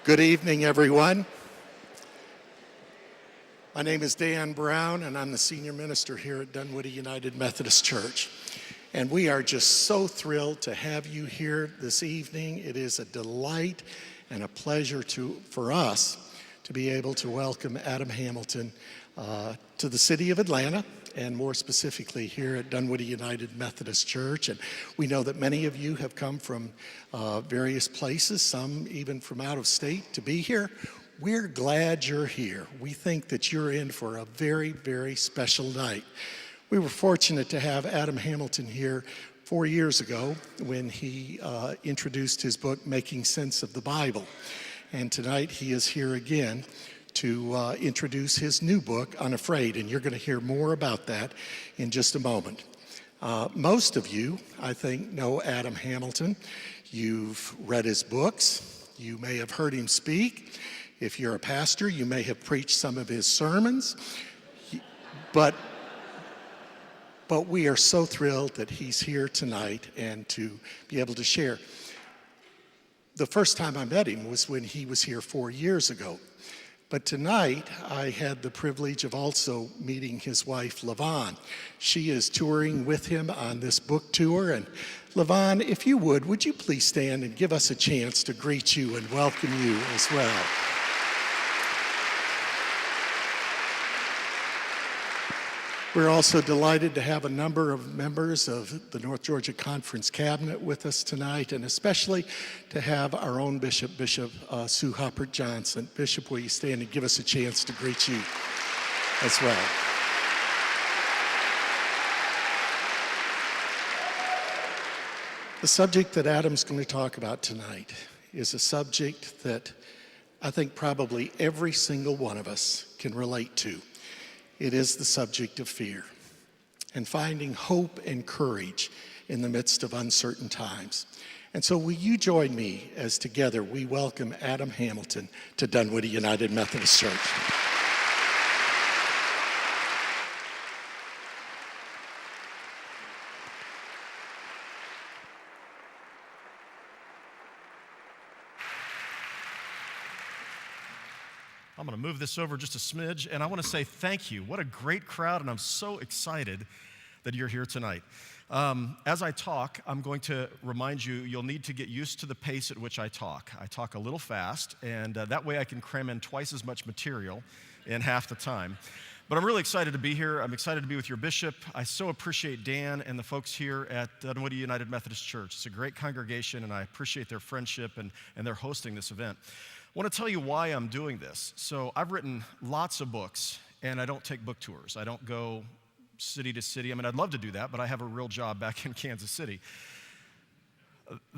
Good evening, everyone. My name is Dan Brown, and I'm the senior minister here at Dunwoody United Methodist Church. And we are just so thrilled to have you here this evening. It is a delight and a pleasure for us to be able to welcome Adam Hamilton to the city of Atlanta, and more specifically here at Dunwoody United Methodist Church. And we know that many of you have come from various places, some even from out of state, to be here. We're glad you're here. We think that you're in for a very, very special night. We were fortunate to have Adam Hamilton here 4 years ago when he introduced his book, Making Sense of the Bible. And tonight he is here again to introduce his new book, Unafraid, and you're going to hear more about that in just a moment. Most of you, I think, know Adam Hamilton. You've read his books. You may have heard him speak. If you're a pastor, you may have preached some of his sermons. But we are so thrilled that he's here tonight and to be able to share. The first time I met him was when he was here 4 years ago. But tonight, I had the privilege of also meeting his wife, LaVon. She is touring with him on this book tour. And LaVon, if you would you please stand and give us a chance to greet you and welcome you as well. We're also delighted to have a number of members of the North Georgia Conference Cabinet with us tonight, and especially to have our own Bishop Sue Huppert Johnson. Bishop, will you stand and give us a chance to greet you as well? The subject that Adam's going to talk about tonight is a subject that I think probably every single one of us can relate to. It is the subject of fear and finding hope and courage in the midst of uncertain times. And so will you join me as together we welcome Adam Hamilton to Dunwoody United Methodist Church. I'm going to move this over just a smidge, and I want to say thank you. What a great crowd, and I'm so excited that you're here tonight. As I talk, I'm going to remind you, you'll need to get used to the pace at which I talk. I talk a little fast, and that way I can cram in twice as much material in half the time. But I'm really excited to be here. I'm excited to be with your bishop. I so appreciate Dan and the folks here at Dunwoody United Methodist Church. It's a great congregation, and I appreciate their friendship and their hosting this event. I want to tell you why I'm doing this. So I've written lots of books, and I don't take book tours. I don't go city to city. I mean, I'd love to do that, but I have a real job back in Kansas City.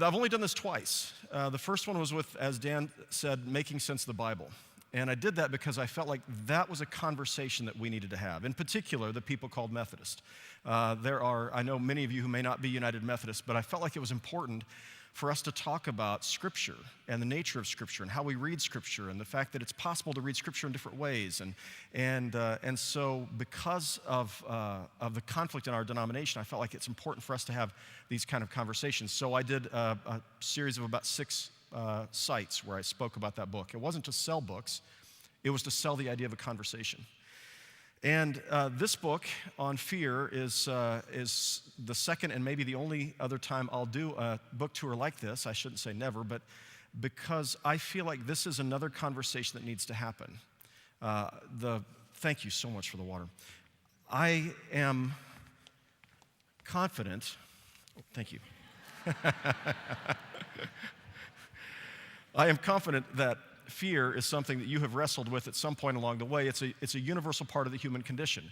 I've only done this twice. The first one was with, as Dan said, Making Sense of the Bible. And I did that because I felt like that was a conversation that we needed to have, in particular, the people called Methodist. I know many of you who may not be United Methodist, but I felt like it was important for us to talk about Scripture and the nature of Scripture and how we read Scripture and the fact that it's possible to read Scripture in different ways. And so because of the conflict in our denomination, I felt like it's important for us to have these kind of conversations. So I did a series of about 6 sites where I spoke about that book. It wasn't to sell books. It was to sell the idea of a conversation. And this book on fear is the second and maybe the only other time I'll do a book tour like this. I shouldn't say never, but because I feel like this is another conversation that needs to happen. Thank you so much for the water. I am confident. Thank you. I am confident that fear is something that you have wrestled with at some point along the way. It's a universal part of the human condition.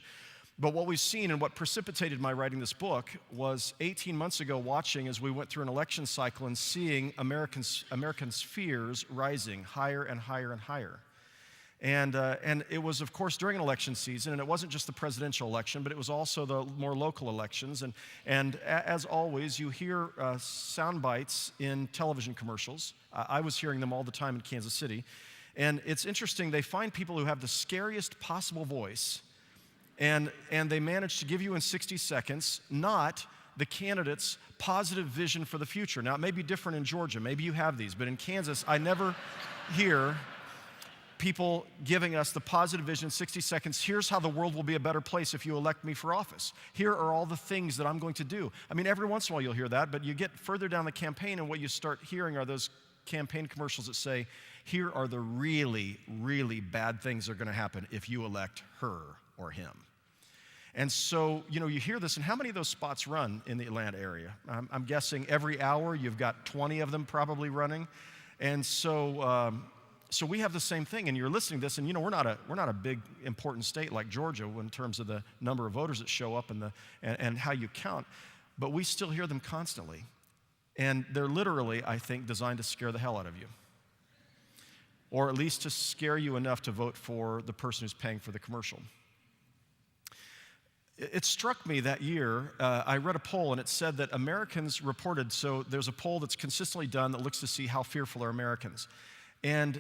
But what we've seen and what precipitated my writing this book was 18 months ago watching as we went through an election cycle and seeing Americans' fears rising higher and higher and higher. And it was, of course, during an election season, and it wasn't just the presidential election, but it was also the more local elections. And as always, you hear sound bites in television commercials. I was hearing them all the time in Kansas City. And it's interesting, they find people who have the scariest possible voice, and they manage to give you in 60 seconds not the candidates' positive vision for the future. Now, it may be different in Georgia. Maybe you have these, but in Kansas, I never hear people giving us the positive vision in 60 seconds. Here's how the world will be a better place if you elect me for office. Here are all the things that I'm going to do. I mean, every once in a while you'll hear that, but you get further down the campaign and what you start hearing are those campaign commercials that say, here are the really, really bad things that are going to happen if you elect her or him. And so, you hear this, and how many of those spots run in the Atlanta area? I'm guessing every hour you've got 20 of them probably running. And so we have the same thing, and you're listening to this, and we're not a big important state like Georgia in terms of the number of voters that show up and how you count, but we still hear them constantly. And they're literally, I think, designed to scare the hell out of you, or at least to scare you enough to vote for the person who's paying for the commercial. It struck me that year, I read a poll, and it said that Americans reported, so there's a poll that's consistently done that looks to see how fearful are Americans. And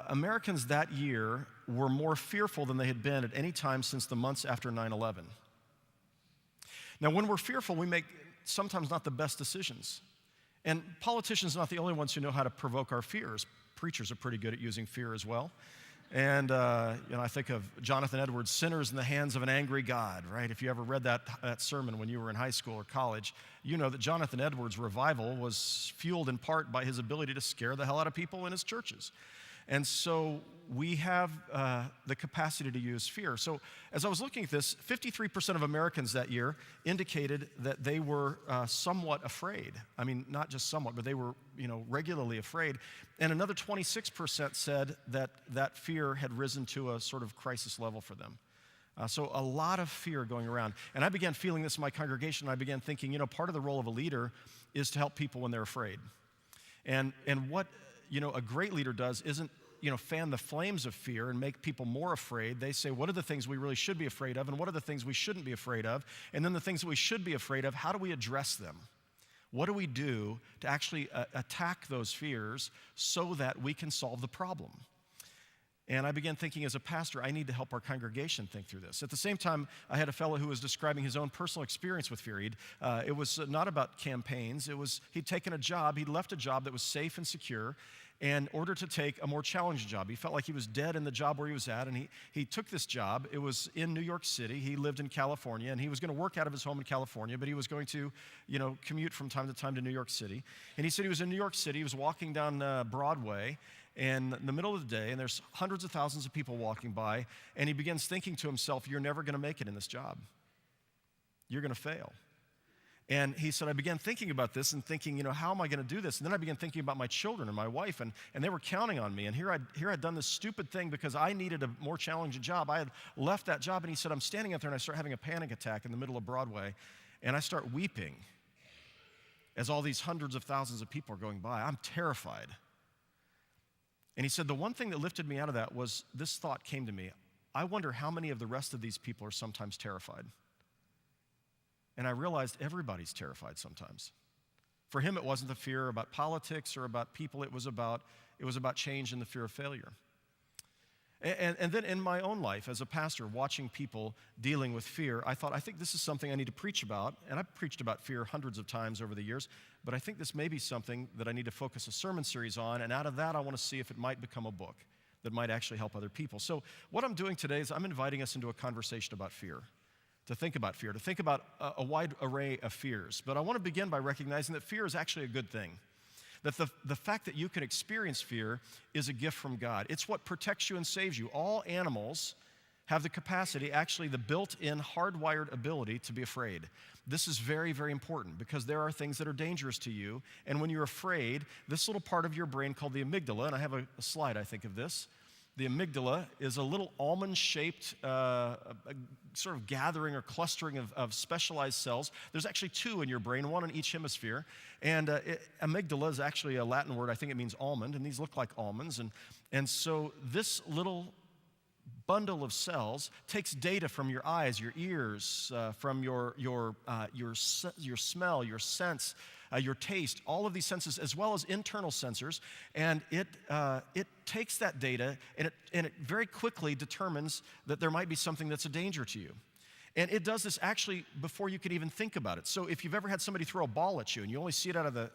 Americans that year were more fearful than they had been at any time since the months after 9/11. Now, when we're fearful, we make sometimes not the best decisions. And politicians are not the only ones who know how to provoke our fears. Preachers are pretty good at using fear as well. And I think of Jonathan Edwards' Sinners in the Hands of an Angry God, right? If you ever read that sermon when you were in high school or college, you know that Jonathan Edwards' revival was fueled in part by his ability to scare the hell out of people in his churches. And so we have the capacity to use fear. So as I was looking at this, 53% of Americans that year indicated that they were somewhat afraid. I mean, not just somewhat, but they were, regularly afraid. And another 26% said that fear had risen to a sort of crisis level for them. So a lot of fear going around. And I began feeling this in my congregation. I began thinking, part of the role of a leader is to help people when they're afraid. And what a great leader does isn't fan the flames of fear and make people more afraid. They say, what are the things we really should be afraid of, and what are the things we shouldn't be afraid of? And then the things that we should be afraid of, how do we address them? What do we do to actually attack those fears so that we can solve the problem? And I began thinking, as a pastor, I need to help our congregation think through this. At the same time, I had a fellow who was describing his own personal experience with fear. It was not about campaigns. He'd taken a job. He'd left a job that was safe and secure in order to take a more challenging job. He felt like he was dead in the job where he was at, and he took this job. It was in New York City. He lived in California, and he was going to work out of his home in California, but he was going to, commute from time to time to New York City. And he said he was in New York City. He was walking down Broadway in the middle of the day, and there's hundreds of thousands of people walking by, and he begins thinking to himself, you're never going to make it in this job. You're going to fail. And he said, I began thinking about this and thinking, how am I going to do this? And then I began thinking about my children and my wife, and they were counting on me. And here I'd done this stupid thing because I needed a more challenging job. I had left that job, and he said, I'm standing out there, and I start having a panic attack in the middle of Broadway, and I start weeping as all these hundreds of thousands of people are going by. I'm terrified. And he said, the one thing that lifted me out of that was this thought came to me. I wonder how many of the rest of these people are sometimes terrified. And I realized everybody's terrified sometimes. For him, it wasn't the fear about politics or about people. It was about change and the fear of failure. And then in my own life as a pastor, watching people dealing with fear, I thought, I think this is something I need to preach about. And I've preached about fear hundreds of times over the years, but I think this may be something that I need to focus a sermon series on. And out of that, I want to see if it might become a book that might actually help other people. So what I'm doing today is I'm inviting us into a conversation about fear. To think about fear, to think about a wide array of fears. But I want to begin by recognizing that fear is actually a good thing. That the fact that you can experience fear is a gift from God. It's what protects you and saves you. All animals have the capacity, actually the built-in hardwired ability to be afraid. This is very, very important because there are things that are dangerous to you. And when you're afraid, this little part of your brain called the amygdala, and I have a slide, I think, of this. The amygdala is a little almond-shaped sort of gathering or clustering of specialized cells. There's actually two in your brain, one in each hemisphere. And amygdala is actually a Latin word. I think it means almond, and these look like almonds. And so this little bundle of cells takes data from your eyes, your ears, from your smell, your sense, your taste, all of these senses, as well as internal sensors, and it takes that data and it very quickly determines that there might be something that's a danger to you. And it does this actually before you can even think about it. So if you've ever had somebody throw a ball at you and you only see it out of the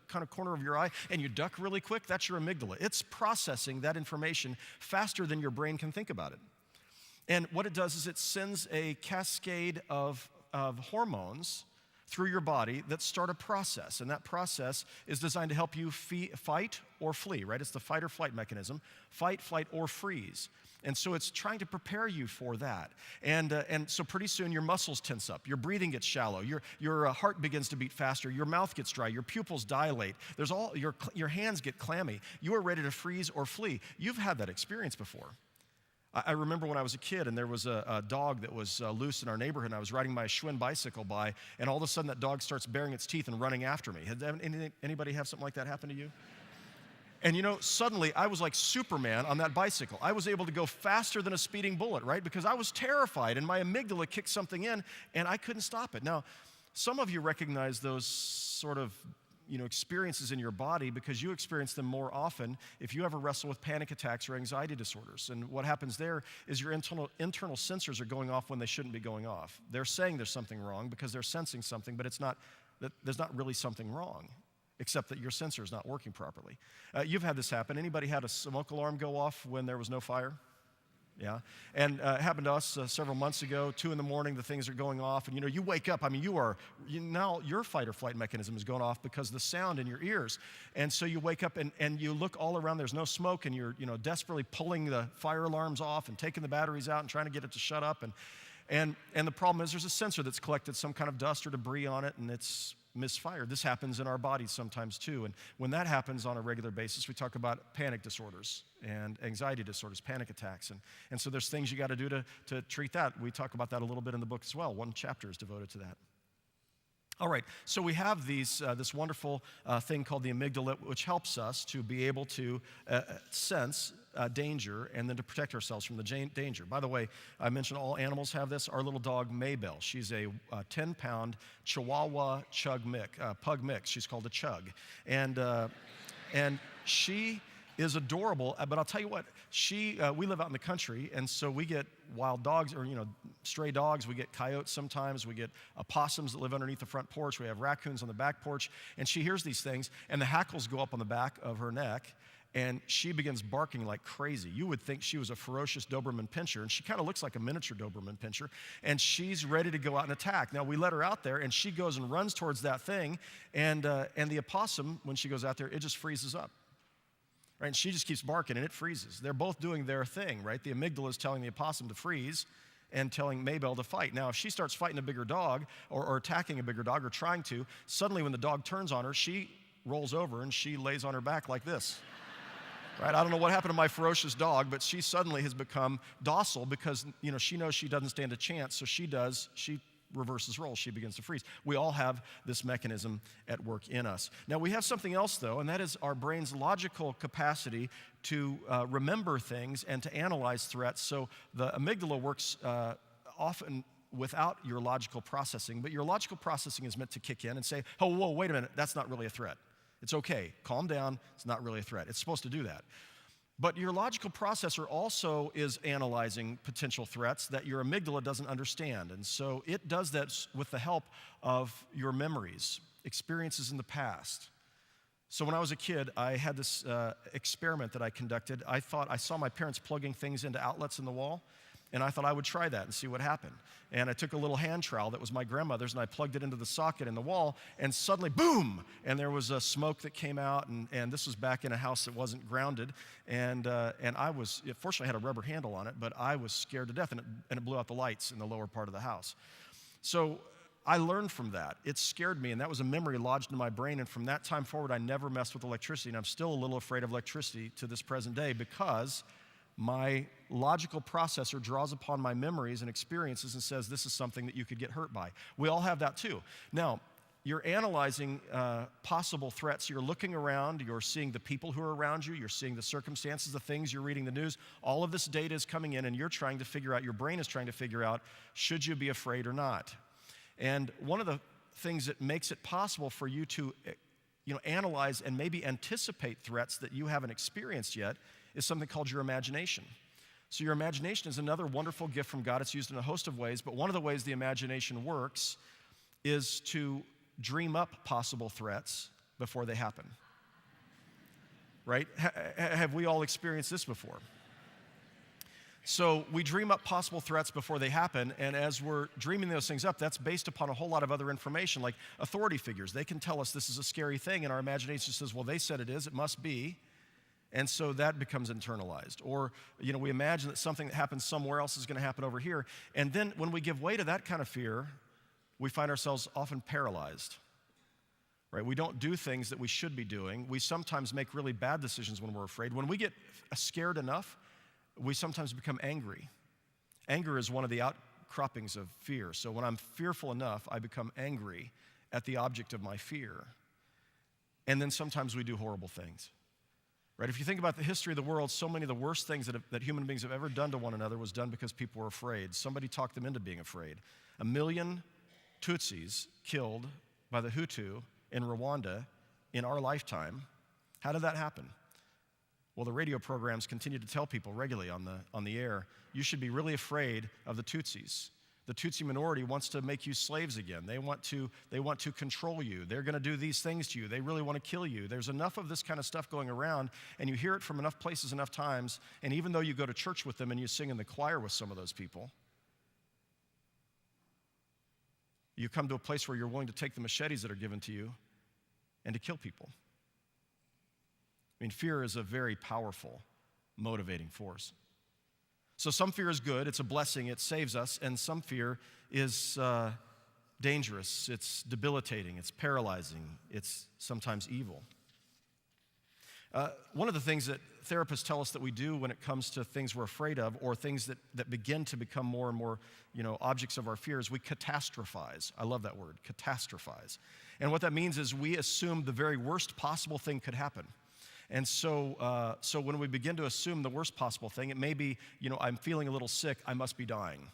kind of corner of your eye and you duck really quick, that's your amygdala. It's processing that information faster than your brain can think about it. And what it does is it sends a cascade of hormones through your body that start a process. And that process is designed to help you fight or flee, right? It's the fight or flight mechanism, fight, flight, or freeze. And so it's trying to prepare you for that. And so pretty soon your muscles tense up, your breathing gets shallow, your heart begins to beat faster, your mouth gets dry, your pupils dilate, your hands get clammy. You are ready to freeze or flee. You've had that experience before. I remember when I was a kid and there was a dog that was loose in our neighborhood and I was riding my Schwinn bicycle by and all of a sudden that dog starts baring its teeth and running after me. Had anybody have something like that happen to you? And suddenly I was like Superman on that bicycle. I was able to go faster than a speeding bullet, right? Because I was terrified and my amygdala kicked something in and I couldn't stop it. Now, some of you recognize those sort of experiences in your body because you experience them more often if you ever wrestle with panic attacks or anxiety disorders. And what happens there is your internal sensors are going off when they shouldn't be going off. They're saying there's something wrong because they're sensing something, but there's not really something wrong, except that your sensor is not working properly. You've had this happen. Anybody had a smoke alarm go off when there was no fire? Yeah, and it happened to us several months ago, 2 in the morning, the things are going off, and you wake up, now your fight or flight mechanism is going off because of the sound in your ears, and so you wake up and you look all around, there's no smoke, and you're desperately pulling the fire alarms off and taking the batteries out and trying to get it to shut up, and the problem is there's a sensor that's collected some kind of dust or debris on it, and it's misfired. This happens in our bodies sometimes too, and when that happens on a regular basis, we talk about panic disorders and anxiety disorders, panic attacks, and so there's things you got to do to treat that. We talk about that a little bit in the book as well. 1 chapter is devoted to that. All right, so we have this wonderful thing called the amygdala, which helps us to be able to sense danger and then to protect ourselves from the danger. By the way, I mentioned all animals have this. Our little dog, Maybelle, she's a 10-pound Chihuahua pug mix. She's called a Chug. And she is adorable, but I'll tell you what, we live out in the country, and so we get wild dogs or, stray dogs. We get coyotes sometimes. We get opossums that live underneath the front porch. We have raccoons on the back porch, and she hears these things, and the hackles go up on the back of her neck, and she begins barking like crazy. You would think she was a ferocious Doberman Pinscher, and she kind of looks like a miniature Doberman Pinscher, and she's ready to go out and attack. Now, we let her out there, and she goes and runs towards that thing, and the opossum, when she goes out there, it just freezes up. Right? And she just keeps barking, and it freezes. They're both doing their thing, right? The amygdala is telling the opossum to freeze and telling Maybelle to fight. Now, if she starts fighting a bigger dog or attacking a bigger dog or trying to, suddenly when the dog turns on her, she rolls over and she lays on her back like this. Right? I don't know what happened to my ferocious dog, but she suddenly has become docile because, she knows she doesn't stand a chance, so she reverses roles. She begins to freeze. We all have this mechanism at work in us. Now, we have something else, though, and that is our brain's logical capacity to remember things and to analyze threats. So the amygdala works often without your logical processing, but your logical processing is meant to kick in and say, oh, whoa, wait a minute, that's not really a threat. It's okay, calm down, it's not really a threat. It's supposed to do that. But your logical processor also is analyzing potential threats that your amygdala doesn't understand. And so it does that with the help of your memories, experiences in the past. So when I was a kid, I had this experiment that I conducted. I saw my parents plugging things into outlets in the wall, and I thought I would try that and see what happened. And I took a little hand trowel that was my grandmother's, and I plugged it into the socket in the wall, and suddenly, boom! And there was a smoke that came out, and this was back in a house that wasn't grounded. And fortunately, I had a rubber handle on it, but I was scared to death, and it blew out the lights in the lower part of the house. So I learned from that. It scared me, and that was a memory lodged in my brain, and from that time forward, I never messed with electricity, and I'm still a little afraid of electricity to this present day because my logical processor draws upon my memories and experiences and says, this is something that you could get hurt by. We all have that too. Now, you're analyzing possible threats. You're looking around. You're seeing the people who are around you. You're seeing the circumstances, the things. You're reading the news. All of this data is coming in, and you're trying to figure out, your brain is trying to figure out, should you be afraid or not? And one of the things that makes it possible for you to analyze and maybe anticipate threats that you haven't experienced yet is something called your imagination. So your imagination is another wonderful gift from God. It's used in a host of ways, but one of the ways the imagination works is to dream up possible threats before they happen. Right? Have we all experienced this before? So we dream up possible threats before they happen, and as we're dreaming those things up, that's based upon a whole lot of other information, like authority figures. They can tell us this is a scary thing, and our imagination says, well, they said it is, it must be, and so that becomes internalized. Or, we imagine that something that happens somewhere else is going to happen over here, and then when we give way to that kind of fear, we find ourselves often paralyzed. Right? We don't do things that we should be doing. We sometimes make really bad decisions when we're afraid. When we get scared enough, we sometimes become angry. Anger is one of the outcroppings of fear. So when I'm fearful enough, I become angry at the object of my fear. And then sometimes we do horrible things. Right? If you think about the history of the world, so many of the worst things that human beings have ever done to one another was done because people were afraid. Somebody talked them into being afraid. 1 million Tutsis killed by the Hutu in Rwanda in our lifetime. How did that happen? Well, the radio programs continue to tell people regularly on the air, you should be really afraid of the Tutsis. The Tutsi minority wants to make you slaves again. They want to control you. They're going to do these things to you. They really want to kill you. There's enough of this kind of stuff going around, and you hear it from enough places enough times, and even though you go to church with them and you sing in the choir with some of those people, you come to a place where you're willing to take the machetes that are given to you and to kill people. I mean, fear is a very powerful motivating force. So some fear is good, it's a blessing, it saves us, and some fear is dangerous, it's debilitating, it's paralyzing, it's sometimes evil. One of the things that therapists tell us that we do when it comes to things we're afraid of or things that begin to become more and more, objects of our fears, we catastrophize. I love that word, catastrophize. And what that means is we assume the very worst possible thing could happen. And so when we begin to assume the worst possible thing, it may be, I'm feeling a little sick, I must be dying.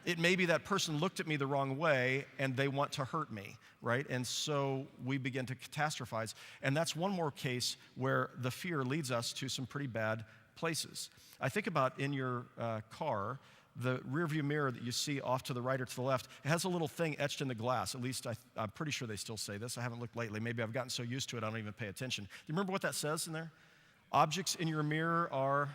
It may be that person looked at me the wrong way and they want to hurt me, right? And so we begin to catastrophize. And that's one more case where the fear leads us to some pretty bad places. I think about in your car, the rearview mirror that you see off to the right or to the left, it has a little thing etched in the glass. At least I'm pretty sure they still say this. I haven't looked lately. Maybe I've gotten so used to it I don't even pay attention. Do you remember what that says in there? Objects in your mirror are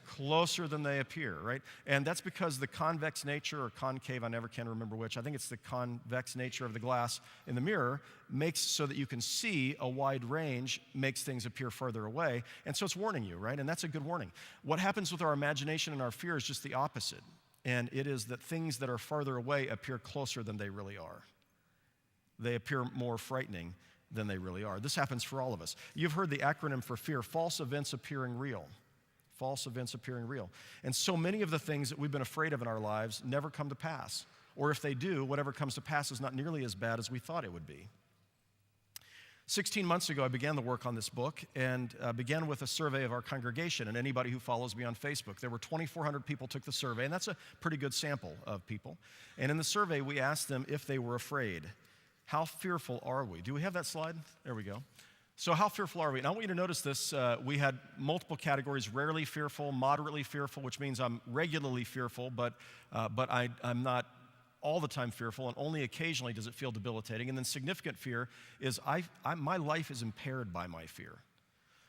closer than they appear, right? And that's because the convex nature or concave, I never can remember which, I think it's the convex nature of the glass in the mirror makes so that you can see a wide range, makes things appear further away, and so it's warning you, right? And that's a good warning. What happens with our imagination and our fear is just the opposite, and it is that things that are farther away appear closer than they really are. They appear more frightening than they really are. This happens for all of us. You've heard the acronym for fear, false events appearing real. False events appearing real. And so many of the things that we've been afraid of in our lives never come to pass. Or if they do, whatever comes to pass is not nearly as bad as we thought it would be. 16 months ago, I began the work on this book and began with a survey of our congregation and anybody who follows me on Facebook. There were 2,400 people took the survey, and that's a pretty good sample of people. And in the survey, we asked them if they were afraid. How fearful are we? Do we have that slide? There we go. So how fearful are we? And I want you to notice this. We had multiple categories: rarely fearful, moderately fearful, which means I'm regularly fearful, but I'm not all the time fearful, and only occasionally does it feel debilitating. And then significant fear is my life is impaired by my fear.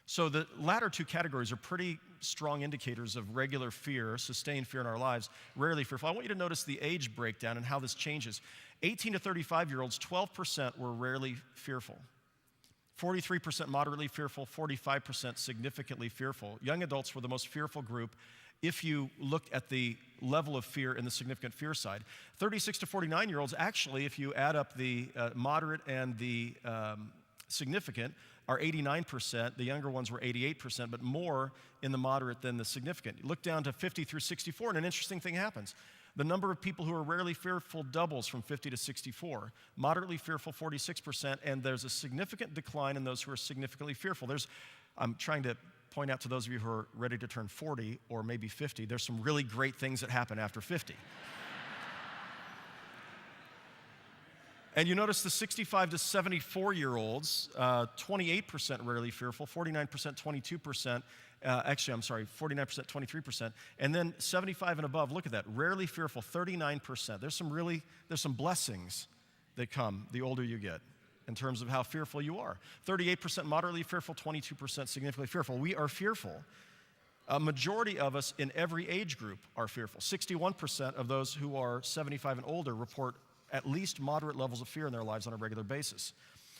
So the latter two categories are pretty strong indicators of regular fear, sustained fear in our lives, rarely fearful. I want you to notice the age breakdown and how this changes. 18 to 35-year-olds, 12% were rarely fearful. 43% moderately fearful, 45% significantly fearful. Young adults were the most fearful group if you looked at the level of fear in the significant fear side. 36 to 49-year-olds, actually, if you add up the moderate and the significant, are 89%. The younger ones were 88%, but more in the moderate than the significant. You look down to 50 through 64, and an interesting thing happens. The number of people who are rarely fearful doubles from 50 to 64. Moderately fearful, 46%, and there's a significant decline in those who are significantly fearful. I'm trying to point out to those of you who are ready to turn 40 or maybe 50, there's some really great things that happen after 50. And you notice the 65 to 74-year-olds, 28% rarely fearful, 49%, 22%, Actually, I'm sorry, 49%, 23%. And then 75 and above, look at that, rarely fearful, 39%. There's some blessings that come the older you get in terms of how fearful you are. 38% moderately fearful, 22% significantly fearful. We are fearful. A majority of us in every age group are fearful. 61% of those who are 75 and older report at least moderate levels of fear in their lives on a regular basis.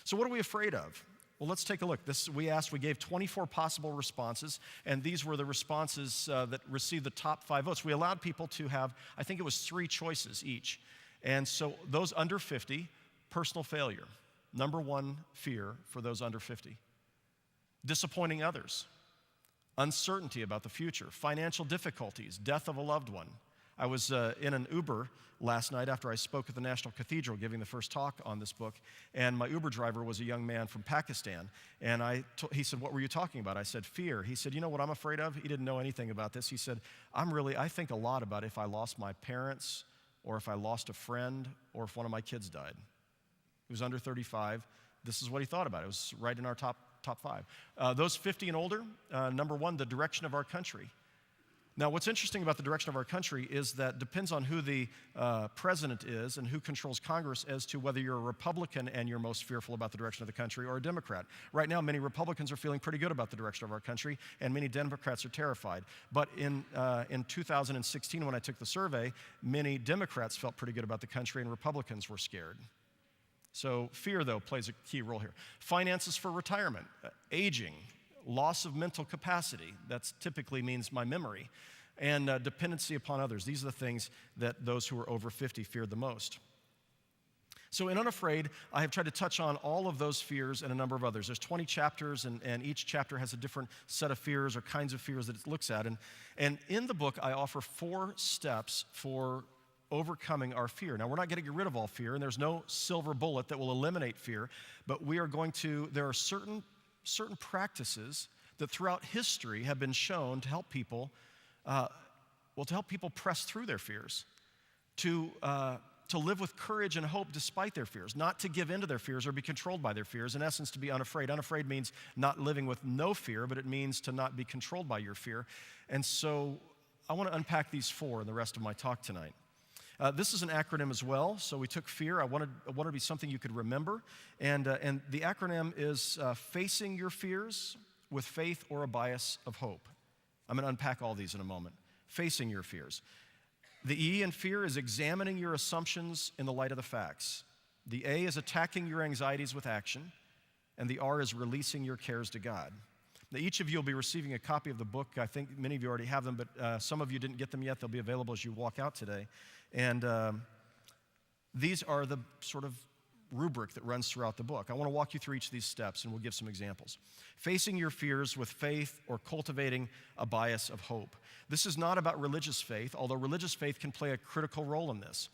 So what are we afraid of? Well, let's take a look. We gave 24 possible responses, and these were the responses that received the top 5 votes. We allowed people to have, I think it was 3 choices each. And so those under 50, personal failure. Number 1 fear for those under 50. Disappointing others. Uncertainty about the future. Financial difficulties. Death of a loved one. I was in an Uber last night after I spoke at the National Cathedral giving the first talk on this book, and my Uber driver was a young man from Pakistan, and he said, "What were you talking about?" I said, "Fear." He said, "You know what I'm afraid of?" He didn't know anything about this. He said, I think a lot about if I lost my parents, or if I lost a friend, or if one of my kids died." He was under 35. This is what he thought about. It was right in our top 5. Those 50 and older, number 1, the direction of our country. Now, what's interesting about the direction of our country is that depends on who the president is and who controls Congress as to whether you're a Republican and you're most fearful about the direction of the country, or a Democrat. Right now, many Republicans are feeling pretty good about the direction of our country, and many Democrats are terrified. But in 2016, when I took the survey, many Democrats felt pretty good about the country, and Republicans were scared. So fear, though, plays a key role here. Finances for retirement, aging, loss of mental capacity, that typically means my memory, and dependency upon others. These are the things that those who are over 50 feared the most. So in Unafraid, I have tried to touch on all of those fears and a number of others. There's 20 chapters, and each chapter has a different set of fears or kinds of fears that it looks at. And in the book, I offer 4 steps for overcoming our fear. Now, we're not going to get rid of all fear, and there's no silver bullet that will eliminate fear, but there are certain practices that throughout history have been shown to help people, press through their fears, to live with courage and hope despite their fears, not to give in to their fears or be controlled by their fears. In essence, to be unafraid. Unafraid means not living with no fear, but it means to not be controlled by your fear. And so I want to unpack these 4 in the rest of my talk tonight. This is an acronym as well, so we took fear. I wanted it to be something you could remember, and the acronym is facing your fears with faith or a bias of hope. I'm going to unpack all these in a moment. Facing your fears. The E in fear is examining your assumptions in the light of the facts. The A is attacking your anxieties with action, and the R is releasing your cares to God. Now, each of you will be receiving a copy of the book. I think many of you already have them, but some of you didn't get them yet. They'll be available as you walk out today. And these are the sort of rubric that runs throughout the book. I want to walk you through each of these steps, and we'll give some examples. Facing your fears with faith or cultivating a bias of hope. This is not about religious faith, although religious faith can play a critical role in this.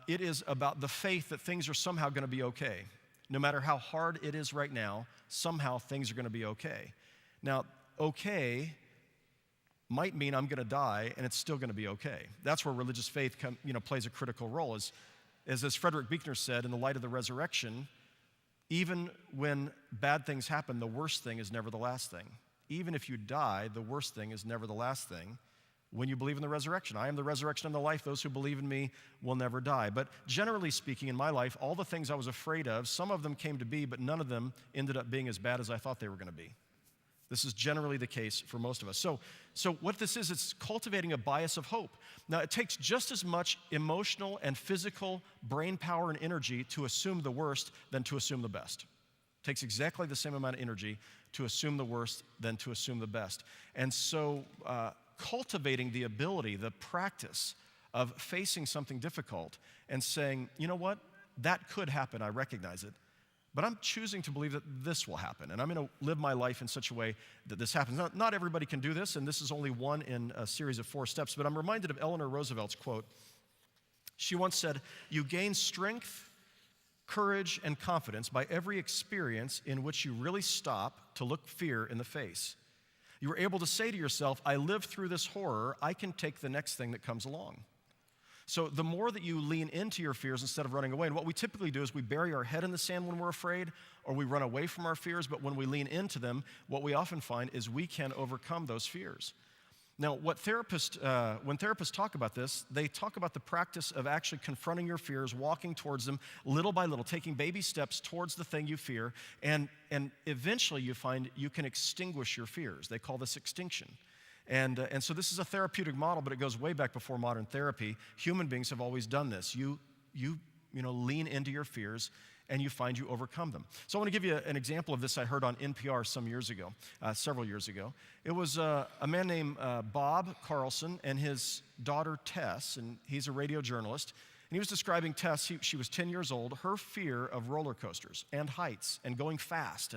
It is about the faith that things are somehow going to be okay. No matter how hard it is right now, somehow things are going to be okay. Now, okay might mean I'm going to die, and it's still going to be okay. That's where religious faith plays a critical role. As Frederick Buechner said, in the light of the resurrection, even when bad things happen, the worst thing is never the last thing. Even if you die, the worst thing is never the last thing when you believe in the resurrection. I am the resurrection and the life. Those who believe in me will never die. But generally speaking, in my life, all the things I was afraid of, some of them came to be, but none of them ended up being as bad as I thought they were going to be. This is generally the case for most of us. So what this is, it's cultivating a bias of hope. Now, it takes just as much emotional and physical brain power and energy to assume the worst than to assume the best. It takes exactly the same amount of energy to assume the worst than to assume the best. And so cultivating the ability, the practice of facing something difficult and saying, you know what, that could happen, I recognize it. But I'm choosing to believe that this will happen, and I'm going to live my life in such a way that this happens. Not everybody can do this, and this is only one in a series of 4 steps, but I'm reminded of Eleanor Roosevelt's quote. She once said, "You gain strength, courage, and confidence by every experience in which you really stop to look fear in the face. You are able to say to yourself, I lived through this horror, I can take the next thing that comes along." So the more that you lean into your fears instead of running away, and what we typically do is we bury our head in the sand when we're afraid, or we run away from our fears, but when we lean into them, what we often find is we can overcome those fears. Now, when therapists talk about this, they talk about the practice of actually confronting your fears, walking towards them little by little, taking baby steps towards the thing you fear, and eventually you find you can extinguish your fears. They call this extinction. And so this is a therapeutic model, but it goes way back before modern therapy. Human beings have always done this. You lean into your fears, and you find you overcome them. So I want to give you an example of this I heard on NPR several years ago. It was a man named Bob Carlson and his daughter Tess, and he's a radio journalist. And he was describing Tess. She was 10 years old. Her fear of roller coasters and heights and going fast,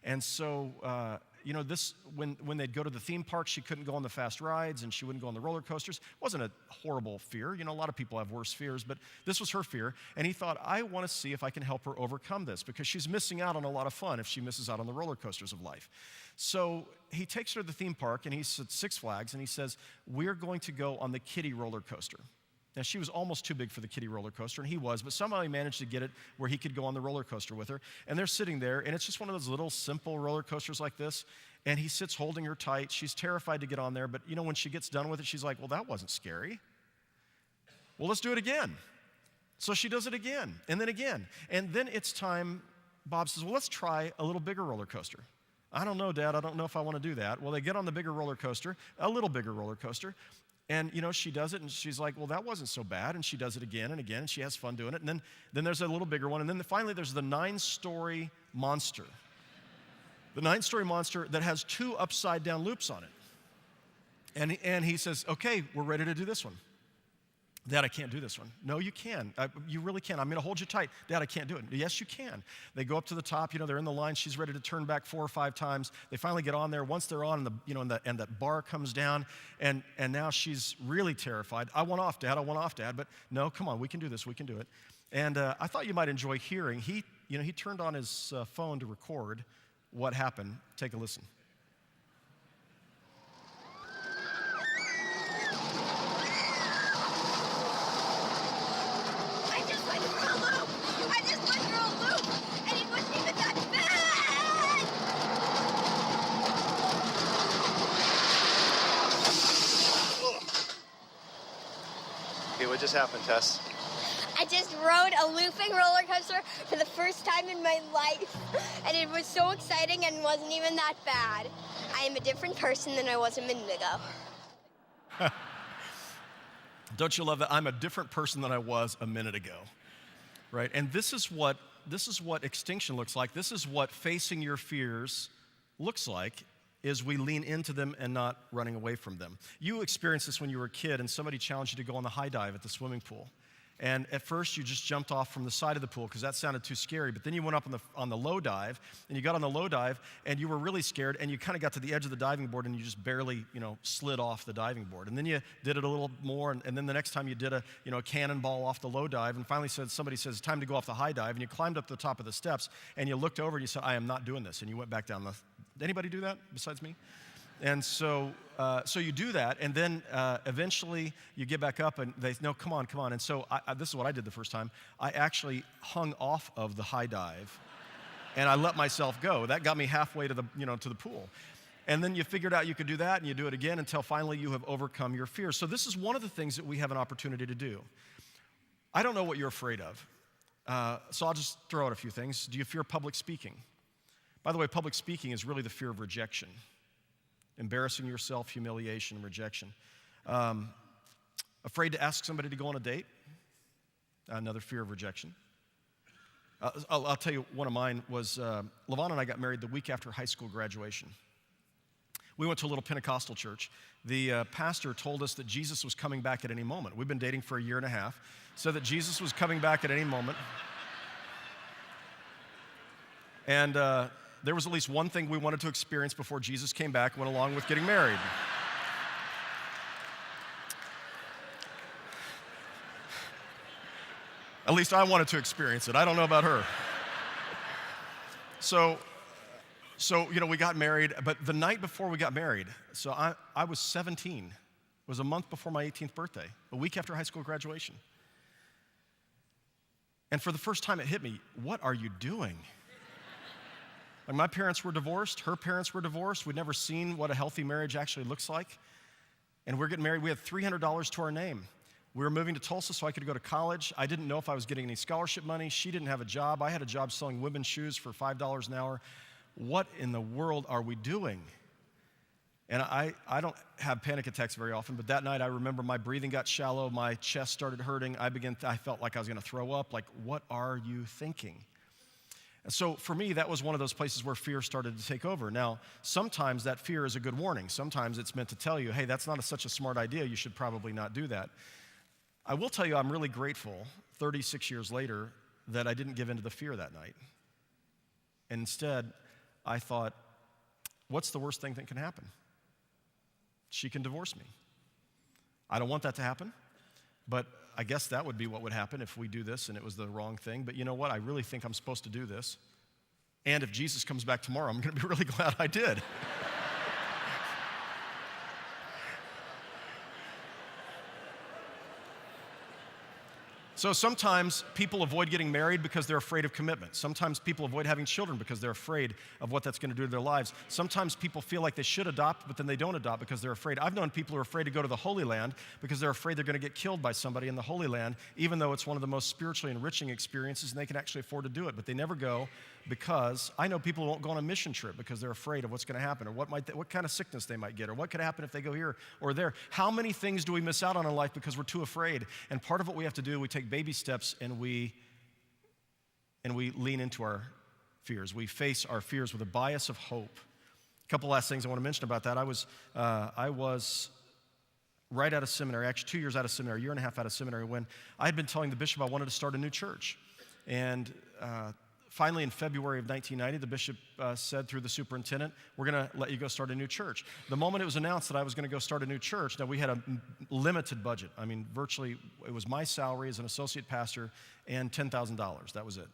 and so when they'd go to the theme park, she couldn't go on the fast rides and she wouldn't go on the roller coasters. It wasn't a horrible fear. A lot of people have worse fears, but this was her fear. And he thought, I want to see if I can help her overcome this, because she's missing out on a lot of fun if she misses out on the roller coasters of life. So he takes her to the theme park, and he's at Six Flags, and he says, we're going to go on the kiddie roller coaster. Now, she was almost too big for the kiddie roller coaster, and he was, but somehow he managed to get it where he could go on the roller coaster with her. And they're sitting there, and it's just one of those little simple roller coasters like this, and he sits holding her tight. She's terrified to get on there, but when she gets done with it, she's like, well, that wasn't scary. Well, let's do it again. So she does it again, and then it's time. Bob says, well, let's try a little bigger roller coaster. I don't know, Dad, I don't know if I want to do that. Well, they get on the bigger roller coaster, a little bigger roller coaster. And, she does it, and she's like, well, that wasn't so bad. And she does it again and again, and she has fun doing it. And then there's a little bigger one. And then finally there's the 9-story monster. The 9-story monster that has 2 upside-down loops on it. And he says, okay, we're ready to do this one. Dad, I can't do this one. No, you can. You really can. I'm going to hold you tight. Dad, I can't do it. Yes, you can. They go up to the top. They're in the line. She's ready to turn back 4 or 5 times. They finally get on there. Once they're on, and that bar comes down, and now she's really terrified. I want off, Dad. I want off, Dad. But no, come on. We can do this. We can do it. And I thought you might enjoy hearing. He turned on his phone to record what happened. Take a listen. What just happened, Tess? I just rode a looping roller coaster for the first time in my life, and it was so exciting and wasn't even that bad. I am a different person than I was a minute ago. Don't you love that? I'm a different person than I was a minute ago, right? And this is what extinction looks like. This is what facing your fears looks like, is we lean into them and not running away from them. You experienced this when you were a kid and somebody challenged you to go on the high dive at the swimming pool. And at first you just jumped off from the side of the pool because that sounded too scary, but then you went up on the low dive, and you got on the low dive and you were really scared, and you kind of got to the edge of the diving board and you just barely, slid off the diving board. And then you did it a little more, and then the next time you did a cannonball off the low dive, and finally somebody says it's time to go off the high dive, and you climbed up to the top of the steps and you looked over and you said, I am not doing this, and you went back down the. Anybody do that besides me? And so you do that, and then eventually you get back up, and they no, come on. And so this is what I did the first time. I actually hung off of the high dive, and I let myself go. That got me halfway to the to the pool. And then you figured out you could do that, and you do it again until finally you have overcome your fears. So this is one of the things that we have an opportunity to do. I don't know what you're afraid of, so I'll just throw out a few things. Do you fear public speaking? By the way, public speaking is really the fear of rejection. Embarrassing yourself, humiliation, and rejection. Afraid to ask somebody to go on a date. Another fear of rejection. I'll tell you, one of mine was, LaVon and I got married the week after high school graduation. We went to a little Pentecostal church. The pastor told us that Jesus was coming back at any moment. We've been dating for a year and a half, so that Jesus was coming back at any moment. And there was at least one thing we wanted to experience before Jesus came back, went along with getting married. At least I wanted to experience it. I don't know about her. So we got married, but the night before we got married, so I was 17, It was a month before my 18th birthday, a week after high school graduation. And for the first time, it hit me, what are you doing? Like, my parents were divorced, her parents were divorced. We'd never seen what a healthy marriage actually looks like. And we're getting married. We had $300 to our name. We were moving to Tulsa so I could go to college. I didn't know if I was getting any scholarship money. She didn't have a job. I had a job selling women's shoes for $5 an hour. What in the world are we doing? And I don't have panic attacks very often, but that night I remember my breathing got shallow, my chest started hurting. I felt like I was going to throw up. Like, what are you thinking? And so for me, that was one of those places where fear started to take over. Now, sometimes that fear is a good warning. Sometimes it's meant to tell you, hey, that's not such a smart idea. You should probably not do that. I will tell you, I'm really grateful 36 years later that I didn't give in to the fear that night. And instead, I thought, what's the worst thing that can happen? She can divorce me. I don't want that to happen, but I guess that would be what would happen if we do this and it was the wrong thing. But you know what? I really think I'm supposed to do this. And if Jesus comes back tomorrow, I'm going to be really glad I did. So sometimes people avoid getting married because they're afraid of commitment. Sometimes people avoid having children because they're afraid of what that's going to do to their lives. Sometimes people feel like they should adopt, but then they don't adopt because they're afraid. I've known people who are afraid to go to the Holy Land because they're afraid they're going to get killed by somebody in the Holy Land, even though it's one of the most spiritually enriching experiences and they can actually afford to do it. But they never go because I know people who won't go on a mission trip because they're afraid of what's going to happen or what kind of sickness they might get or what could happen if they go here or there. How many things do we miss out on in life because we're too afraid? And part of what we have to do, we take baby steps and we lean into our fears. We face our fears with a bias of hope. A couple last things I want to mention about that. I was right out of seminary, actually 2 years out of seminary, a year and a half out of seminary, when I had been telling the bishop I wanted to start a new church. And finally, in February of 1990, the bishop said through the superintendent, we're going to let you go start a new church. The moment it was announced that I was going to go start a new church, now we had a limited budget. I mean, virtually, it was my salary as an associate pastor and $10,000. That was it.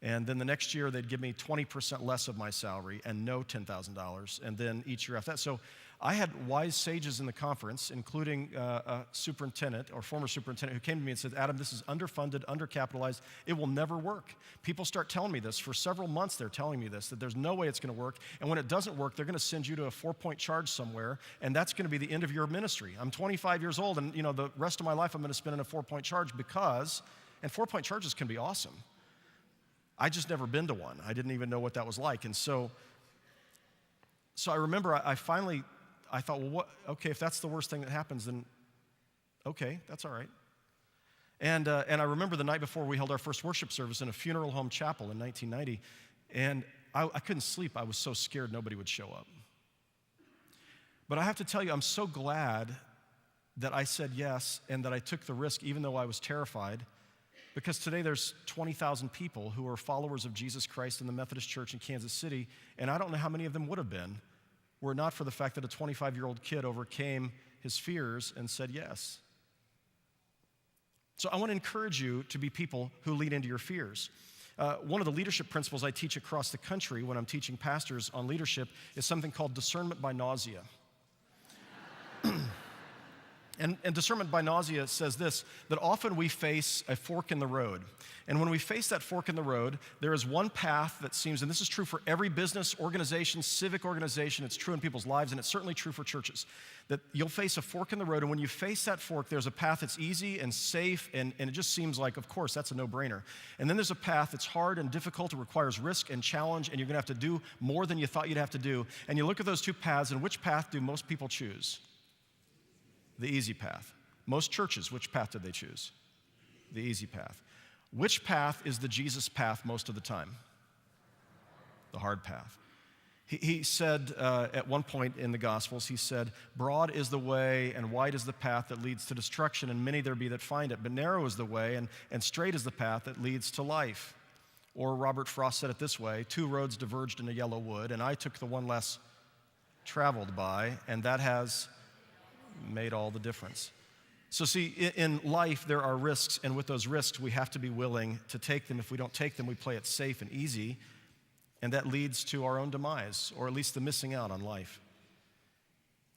And then the next year, they'd give me 20% less of my salary and no $10,000, and then each year after that. So I had wise sages in the conference, including a superintendent or former superintendent who came to me and said, Adam, this is underfunded, undercapitalized. It will never work. People start telling me this. For several months, they're telling me this, that there's no way it's going to work. And when it doesn't work, they're going to send you to a 4-point charge somewhere, and that's going to be the end of your ministry. I'm 25 years old, and the rest of my life I'm going to spend in a 4-point charge and 4-point charges can be awesome. I just never been to one. I didn't even know what that was like. And so I remember I thought, well, okay, if that's the worst thing that happens, then okay, that's all right. And I remember the night before we held our first worship service in a funeral home chapel in 1990, and I couldn't sleep. I was so scared nobody would show up. But I have to tell you, I'm so glad that I said yes and that I took the risk even though I was terrified, because today there's 20,000 people who are followers of Jesus Christ in the Methodist Church in Kansas City, and I don't know how many of them would have been were it not for the fact that a 25-year-old kid overcame his fears and said yes. So I want to encourage you to be people who lead into your fears. One of the leadership principles I teach across the country when I'm teaching pastors on leadership is something called discernment by nausea. And discernment by nausea says this, that often we face a fork in the road. And when we face that fork in the road, there is one path that seems, and this is true for every business, organization, civic organization, it's true in people's lives, and it's certainly true for churches, that you'll face a fork in the road, and when you face that fork, there's a path that's easy and safe, and it just seems like, of course, that's a no-brainer. And then there's a path that's hard and difficult, it requires risk and challenge, and you're going to have to do more than you thought you'd have to do. And you look at those two paths, and which path do most people choose? The easy path. Most churches, which path did they choose? The easy path. Which path is the Jesus path most of the time? The hard path. He said at one point in the Gospels, he said, broad is the way and wide is the path that leads to destruction, and many there be that find it. But narrow is the way and straight is the path that leads to life. Or Robert Frost said it this way, 2 roads diverged in a yellow wood, and I took the one less traveled by, and that has made all the difference. So see, in life, there are risks, and with those risks, we have to be willing to take them. If we don't take them, we play it safe and easy, and that leads to our own demise, or at least the missing out on life.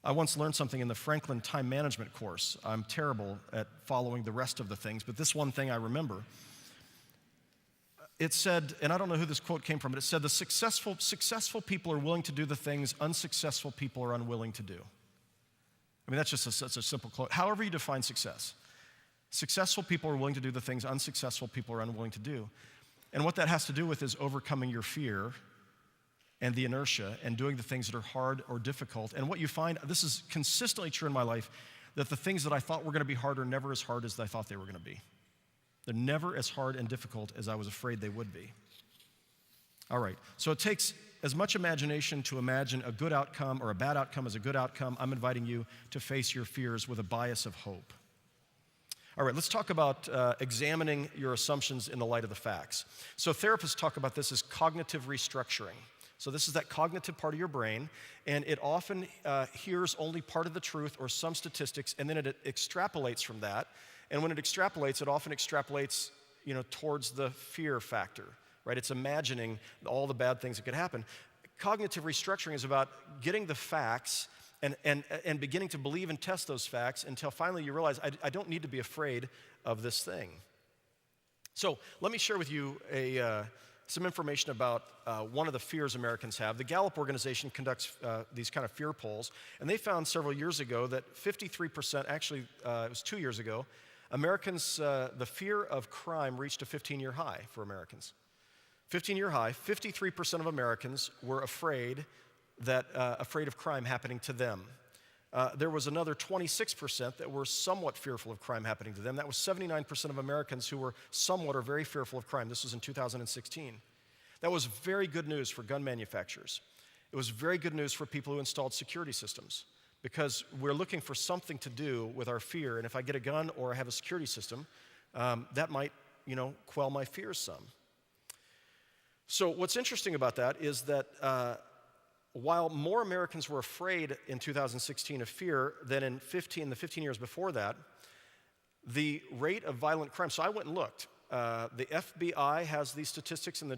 I once learned something in the Franklin time management course. I'm terrible at following the rest of the things, but this one thing I remember. It said, and I don't know who this quote came from, but it said, the successful people are willing to do the things unsuccessful people are unwilling to do. I mean, that's just such a simple quote. However you define success. Successful people are willing to do the things unsuccessful people are unwilling to do. And what that has to do with is overcoming your fear and the inertia and doing the things that are hard or difficult. And what you find, this is consistently true in my life, that the things that I thought were going to be hard are never as hard as I thought they were going to be. They're never as hard and difficult as I was afraid they would be. All right, so it takes as much imagination to imagine a good outcome or a bad outcome as a good outcome. I'm inviting you to face your fears with a bias of hope. All right, let's talk about examining your assumptions in the light of the facts. So therapists talk about this as cognitive restructuring. So this is that cognitive part of your brain, and it often hears only part of the truth or some statistics, and then it extrapolates from that. And when it extrapolates, it often extrapolates, towards the fear factor, right? It's imagining all the bad things that could happen. Cognitive restructuring is about getting the facts and beginning to believe and test those facts until finally you realize, I don't need to be afraid of this thing. So let me share with you some information about one of the fears Americans have. The Gallup organization conducts these kind of fear polls, and they found several years ago that 53%, actually it was 2 years ago, Americans, the fear of crime reached a 15-year high for Americans. 15-year high, 53% of Americans were afraid of crime happening to them. There was another 26% that were somewhat fearful of crime happening to them. That was 79% of Americans who were somewhat or very fearful of crime. This was in 2016. That was very good news for gun manufacturers. It was very good news for people who installed security systems, because we're looking for something to do with our fear. And if I get a gun or I have a security system, that might, quell my fears some. So what's interesting about that is that while more Americans were afraid in 2016 of fear than in the 15 years before that, the rate of violent crime, so I went and looked. The FBI has these statistics, and the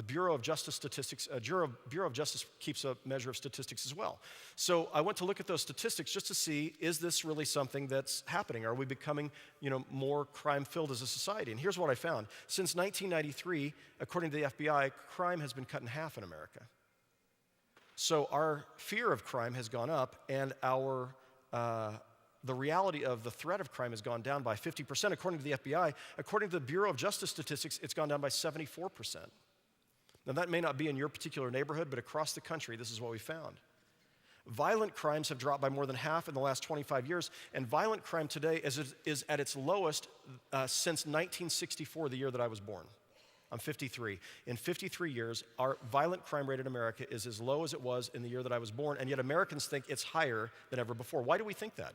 Bureau of Justice Statistics, Bureau of Justice keeps a measure of statistics as well. So I went to look at those statistics just to see, is this really something that's happening? Are we becoming, more crime-filled as a society? And here's what I found. Since 1993, according to the FBI, crime has been cut in half in America. So our fear of crime has gone up, and the reality of the threat of crime has gone down by 50%, according to the FBI. According to the Bureau of Justice Statistics, it's gone down by 74%. Now, that may not be in your particular neighborhood, but across the country, this is what we found. Violent crimes have dropped by more than half in the last 25 years, and violent crime today is at its lowest since 1964, the year that I was born. I'm 53. In 53 years, our violent crime rate in America is as low as it was in the year that I was born, and yet Americans think it's higher than ever before. Why do we think that?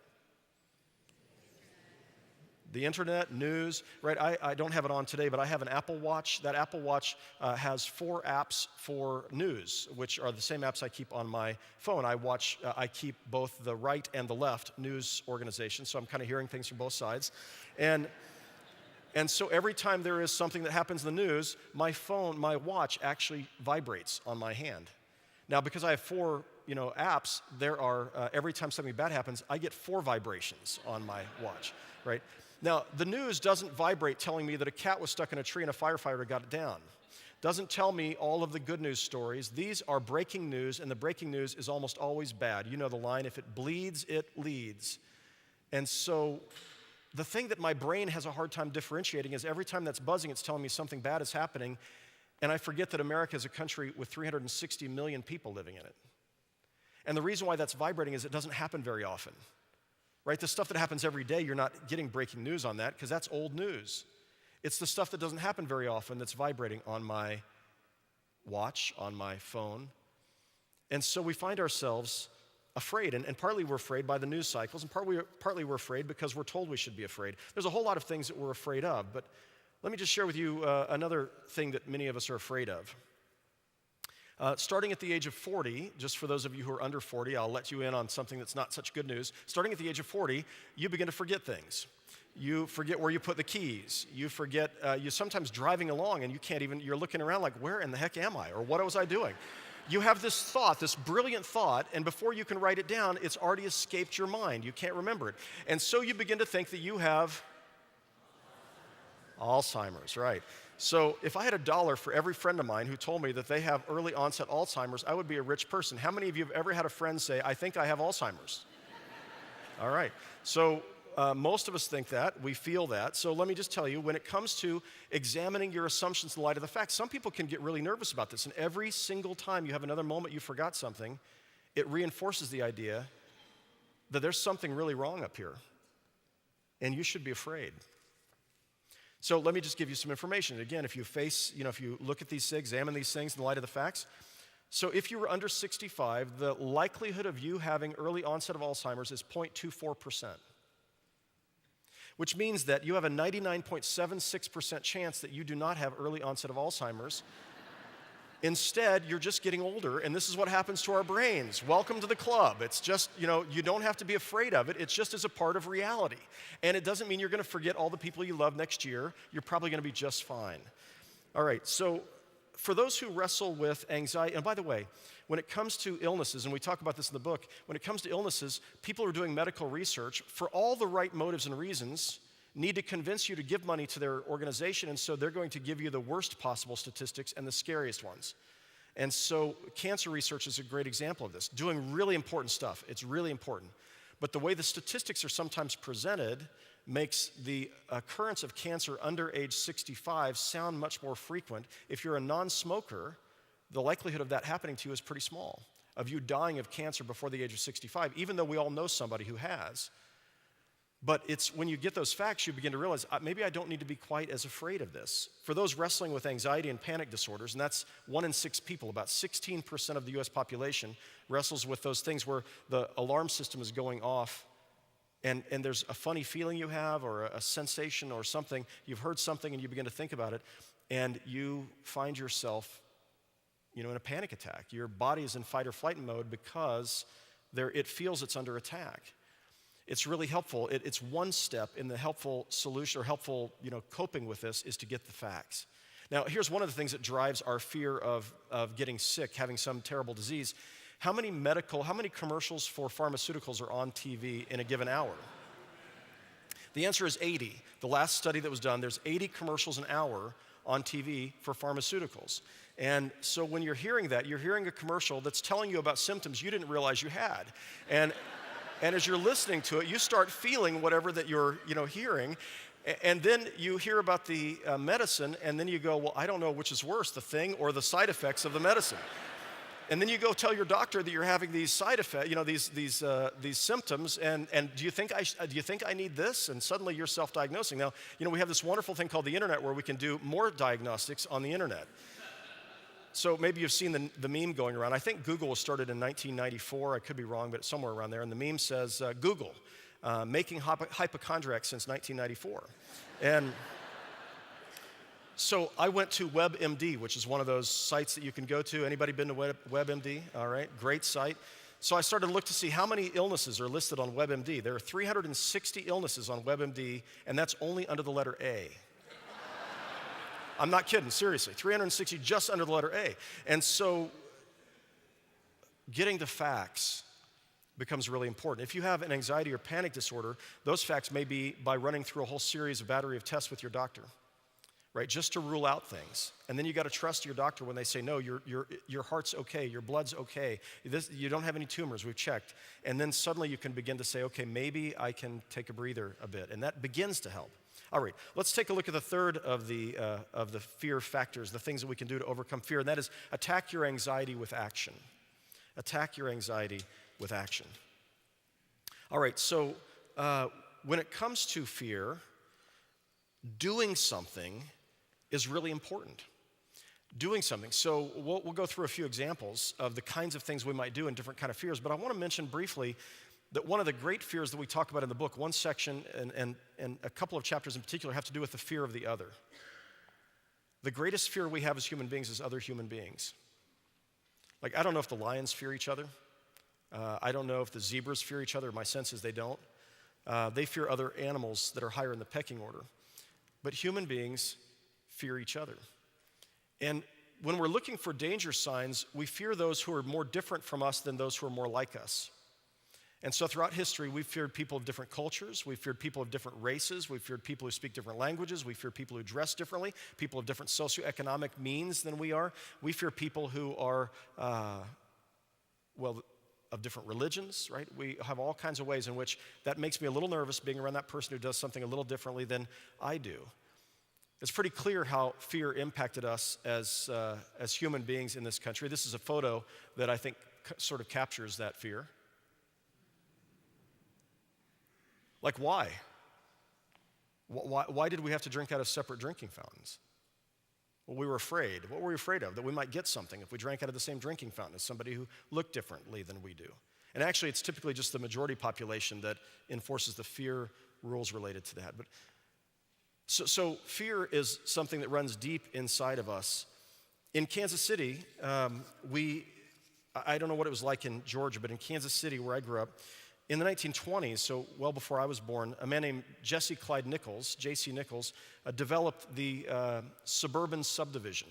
The internet, news, right? I don't have it on today, but I have an Apple Watch. That Apple Watch has 4 apps for news, which are the same apps I keep on my phone. I keep both the right and the left news organizations, so I'm kind of hearing things from both sides. And so every time there is something that happens in the news, my watch actually vibrates on my hand. Now, because I have 4, apps, there are, every time something bad happens, I get 4 vibrations on my watch, right? Now, the news doesn't vibrate telling me that a cat was stuck in a tree and a firefighter got it down. Doesn't tell me all of the good news stories. These are breaking news, and the breaking news is almost always bad. You know the line, if it bleeds, it leads. And so the thing that my brain has a hard time differentiating is every time that's buzzing, it's telling me something bad is happening, and I forget that America is a country with 360 million people living in it. And the reason why that's vibrating is it doesn't happen very often. Right? The stuff that happens every day, you're not getting breaking news on that because that's old news. It's the stuff that doesn't happen very often that's vibrating on my watch, on my phone. And so we find ourselves afraid, and partly we're afraid by the news cycles, and partly we're afraid because we're told we should be afraid. There's a whole lot of things that we're afraid of, but let me just share with you another thing that many of us are afraid of. Starting at the age of 40, just for those of you who are under 40, I'll let you in on something that's not such good news. Starting at the age of 40, you begin to forget things. You forget where you put the keys. You forget, you're sometimes driving along and you're looking around like, where in the heck am I? Or what was I doing? you have this thought, this brilliant thought, and before you can write it down, it's already escaped your mind. You can't remember it. And so you begin to think that you have Alzheimer's, right? So if I had $1 for every friend of mine who told me that they have early onset Alzheimer's, I would be a rich person. How many of you have ever had a friend say, I think I have Alzheimer's? All right. So most of us think that, we feel that. So let me just tell you, when it comes to examining your assumptions in light of the facts, some people can get really nervous about this. And every single time you have another moment you forgot something, it reinforces the idea that there's something really wrong up here. And you should be afraid. So let me just give you some information. Again, if you look at these, examine these things in light of the facts. So if you were under 65, the likelihood of you having early onset of Alzheimer's is 0.24%, which means that you have a 99.76% chance that you do not have early onset of Alzheimer's. Instead, you're just getting older, and this is what happens to our brains. Welcome to the club. It's just, you don't have to be afraid of it. It's just as a part of reality. And it doesn't mean you're going to forget all the people you love next year. You're probably going to be just fine. All right, so for those who wrestle with anxiety, and by the way, when it comes to illnesses, and we talk about this in the book, when it comes to illnesses, people who are doing medical research, for all the right motives and reasons, need to convince you to give money to their organization, and so they're going to give you the worst possible statistics and the scariest ones. And so cancer research is a great example of this, doing really important stuff. It's really important. But the way the statistics are sometimes presented makes the occurrence of cancer under age 65 sound much more frequent. If you're a non-smoker, the likelihood of that happening to you is pretty small, of you dying of cancer before the age of 65, even though we all know somebody who has. But it's when you get those facts, you begin to realize, maybe I don't need to be quite as afraid of this. For those wrestling with anxiety and panic disorders, and that's 1 in 6 people, about 16% of the US population wrestles with those things where the alarm system is going off, and there's a funny feeling you have, or a sensation or something, you've heard something and you begin to think about it, and you find yourself in a panic attack. Your body is in fight or flight mode because it feels it's under attack. It's really helpful. It's one step in the helpful solution, or helpful, coping with this, is to get the facts. Now, here's one of the things that drives our fear of getting sick, having some terrible disease. How many commercials for pharmaceuticals are on TV in a given hour? The answer is 80. The last study that was done, there's 80 commercials an hour on TV for pharmaceuticals. And so when you're hearing that, you're hearing a commercial that's telling you about symptoms you didn't realize you had. And as you're listening to it, you start feeling whatever that you're hearing. And then you hear about the medicine, and then you go, well, I don't know which is worse, the thing or the side effects of the medicine. And then you go tell your doctor that you're having these side effects, these symptoms, and do you think I need this? And suddenly you're self-diagnosing. Now, we have this wonderful thing called the internet where we can do more diagnostics on the internet. So maybe you've seen the meme going around. I think Google was started in 1994. I could be wrong, but it's somewhere around there. And the meme says, Google, making hypochondriacs since 1994. And so I went to WebMD, which is one of those sites that you can go to. Anybody been to WebMD? All right, great site. So I started to look to see how many illnesses are listed on WebMD. There are 360 illnesses on WebMD, and that's only under the letter A. I'm not kidding, seriously, 360 just under the letter A. And so getting the facts becomes really important. If you have an anxiety or panic disorder, those facts may be by running through a whole series of battery of tests with your doctor, right? Just to rule out things. And then you got to trust your doctor when they say, no, your heart's okay, your blood's okay, you don't have any tumors, we've checked. And then suddenly you can begin to say, okay, maybe I can take a breather a bit. And that begins to help. All right, let's take a look at the third of the fear factors, the things that we can do to overcome fear, and that is attack your anxiety with action. Attack your anxiety with action. All right, so when it comes to fear, doing something is really important. Doing something. So we'll go through a few examples of the kinds of things we might do in different kind of fears, but I want to mention briefly that one of the great fears that we talk about in the book, one section and a couple of chapters in particular, have to do with the fear of the other. The greatest fear we have as human beings is other human beings. Like, I don't know if the lions fear each other. I don't know if the zebras fear each other. My sense is they don't. They fear other animals that are higher in the pecking order. But human beings fear each other. And when we're looking for danger signs, we fear those who are more different from us than those who are more like us. And so throughout history, we've feared people of different cultures, we've feared people of different races, we've feared people who speak different languages, we fear people who dress differently, people of different socioeconomic means than we are. We fear people who are, of different religions, right? We have all kinds of ways in which that makes me a little nervous being around that person who does something a little differently than I do. It's pretty clear how fear impacted us as human beings in this country. This is a photo that I think sort of captures that fear. Like, why? Why did we have to drink out of separate drinking fountains? Well, we were afraid. What were we afraid of? That we might get something if we drank out of the same drinking fountain as somebody who looked differently than we do. And actually, it's typically just the majority population that enforces the fear rules related to that. But so fear is something that runs deep inside of us. In Kansas City, I don't know what it was like in Georgia, but in Kansas City, where I grew up, in the 1920s, so well before I was born, a man named Jesse Clyde Nichols, J.C. Nichols, developed the suburban subdivision.